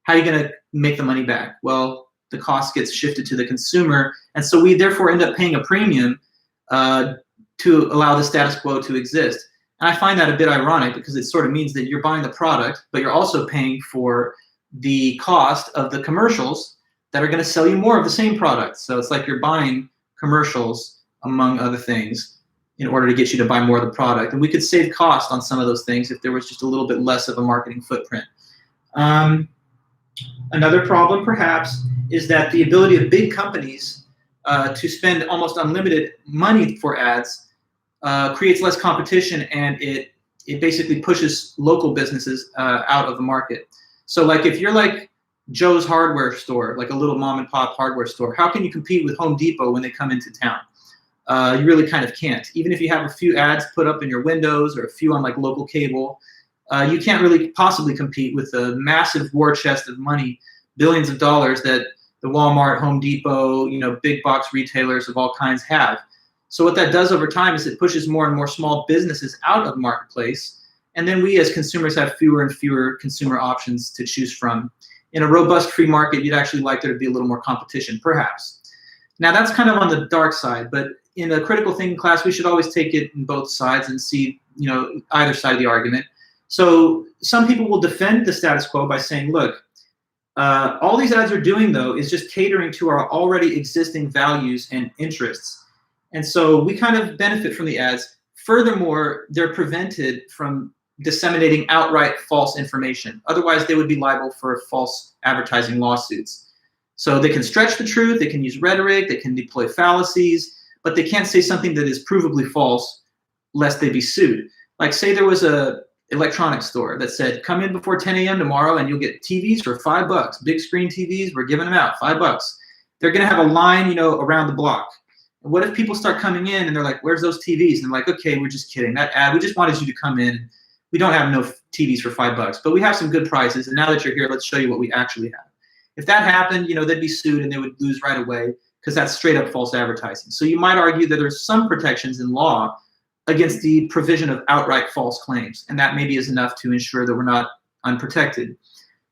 S1: How are you going to make the money back? Well, the cost gets shifted to the consumer, and so we therefore end up paying a premium to allow the status quo to exist. And I find that a bit ironic, because it sort of means that you're buying the product, but you're also paying for the cost of the commercials that are going to sell you more of the same product. So it's like you're buying commercials, among other things, in order to get you to buy more of the product. And we could save cost on some of those things if there was just a little bit less of a marketing footprint. Another problem, perhaps, is that the ability of big companies to spend almost unlimited money for ads creates less competition, and it basically pushes local businesses out of the market. So like if you're like Joe's hardware store, like a little mom and pop hardware store, how can you compete with Home Depot when they come into town? You really kind of can't. Even if you have a few ads put up in your windows or a few on like local cable, you can't really possibly compete with the massive war chest of money, billions of dollars that the Walmart, Home Depot, you know, big box retailers of all kinds have. So what that does over time is it pushes more and more small businesses out of the marketplace. And then we as consumers have fewer and fewer consumer options to choose from. In a robust free market, you'd actually like there to be a little more competition, perhaps. Now that's kind of on the dark side, but in a critical thinking class, we should always take it in both sides and see, you know, either side of the argument. So some people will defend the status quo by saying, look, all these ads are doing, though, is just catering to our already existing values and interests. And so we kind of benefit from the ads. Furthermore, they're prevented from disseminating outright false information. Otherwise, they would be liable for false advertising lawsuits. So they can stretch the truth, they can use rhetoric, they can deploy fallacies, but they can't say something that is provably false lest they be sued. Like say there was a electronics store that said, come in before 10 a.m. tomorrow and you'll get TVs for $5. Big screen TVs, we're giving them out, $5. They're gonna have a line, you know, around the block. And what if people start coming in and they're like, where's those TVs? And they're like, okay, we're just kidding. That ad, we just wanted you to come in. We don't have no TVs for $5, but we have some good prices. And now that you're here, let's show you what we actually have. If that happened, you know, they'd be sued and they would lose right away because that's straight up false advertising. So you might argue that there's some protections in law against the provision of outright false claims, and that maybe is enough to ensure that we're not unprotected.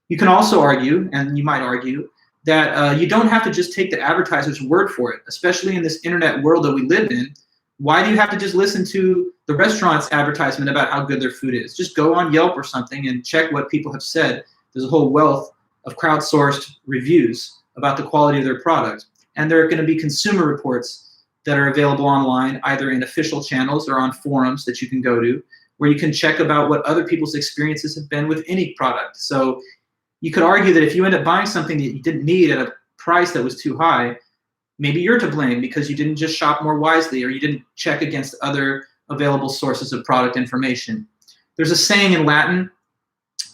S1: You can also argue, and you might argue, that you don't have to just take the advertiser's word for it, especially in this internet world that we live in. Why do you have to just listen to the restaurant's advertisement about how good their food is? Just go on Yelp or something and check what people have said. There's a whole wealth of crowdsourced reviews about the quality of their product. And there are going to be consumer reports that are available online, either in official channels or on forums that you can go to, where you can check about what other people's experiences have been with any product. So you could argue that if you end up buying something that you didn't need at a price that was too high, maybe you're to blame because you didn't just shop more wisely or you didn't check against other available sources of product information. There's a saying in Latin.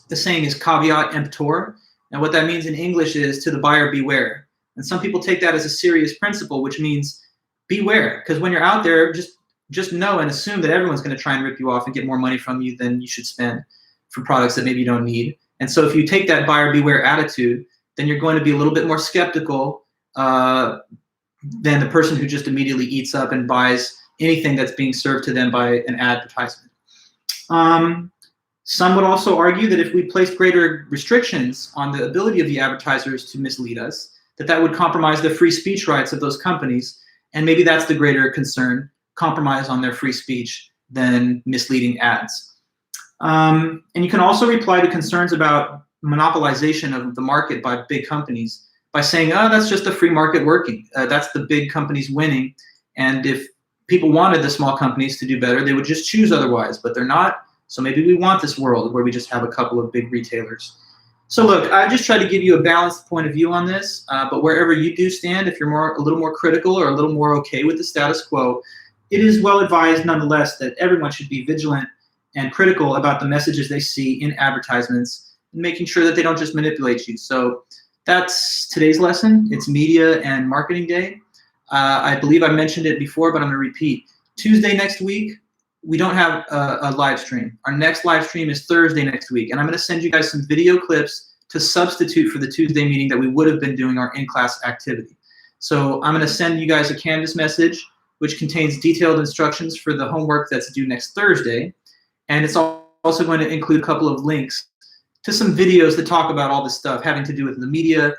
S1: The saying is caveat emptor. And what that means in English is to the buyer beware. And some people take that as a serious principle, which means beware, because when you're out there, just know and assume that everyone's going to try and rip you off and get more money from you than you should spend for products that maybe you don't need. And so if you take that buyer beware attitude, then you're going to be a little bit more skeptical than the person who just immediately eats up and buys anything that's being served to them by an advertisement. Some would also argue that if we placed greater restrictions on the ability of the advertisers to mislead us, that would compromise the free speech rights of those companies. And maybe that's the greater concern, compromise on their free speech than misleading ads. And you can also reply to concerns about monopolization of the market by big companies by saying, oh, that's just the free market working. That's the big companies winning. And if people wanted the small companies to do better, they would just choose otherwise, but they're not. So maybe we want this world where we just have a couple of big retailers. So look, I just try to give you a balanced point of view on this, but wherever you do stand, if you're a little more critical or a little more okay with the status quo, it is well advised nonetheless that everyone should be vigilant and critical about the messages they see in advertisements and making sure that they don't just manipulate you. So that's today's lesson. It's Media and Marketing Day. I believe I mentioned it before, but I'm gonna repeat. Tuesday next week, we don't have a live stream. Our next live stream is Thursday next week, and I'm gonna send you guys some video clips to substitute for the Tuesday meeting that we would have been doing our in-class activity. So I'm gonna send you guys a Canvas message which contains detailed instructions for the homework that's due next Thursday, and it's also going to include a couple of links to some videos that talk about all this stuff having to do with the media,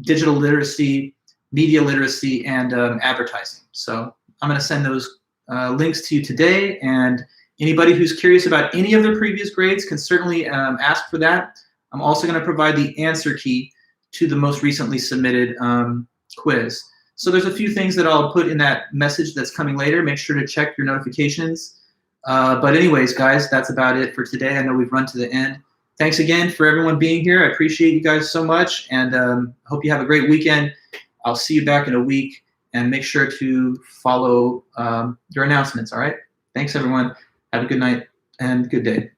S1: digital literacy, media literacy, and advertising. So I'm gonna send those links to you today, and anybody who's curious about any of the previous grades can certainly ask for that. I'm also going to provide the answer key to the most recently submitted quiz. So there's a few things that I'll put in that message that's coming later. Make sure to check your notifications. But anyways, guys, that's about it for today. I know we've run to the end. Thanks again for everyone being here. I appreciate you guys so much, and hope you have a great weekend. I'll see you back in a week. And make sure to follow your announcements, all right? Thanks, everyone. Have a good night and good day.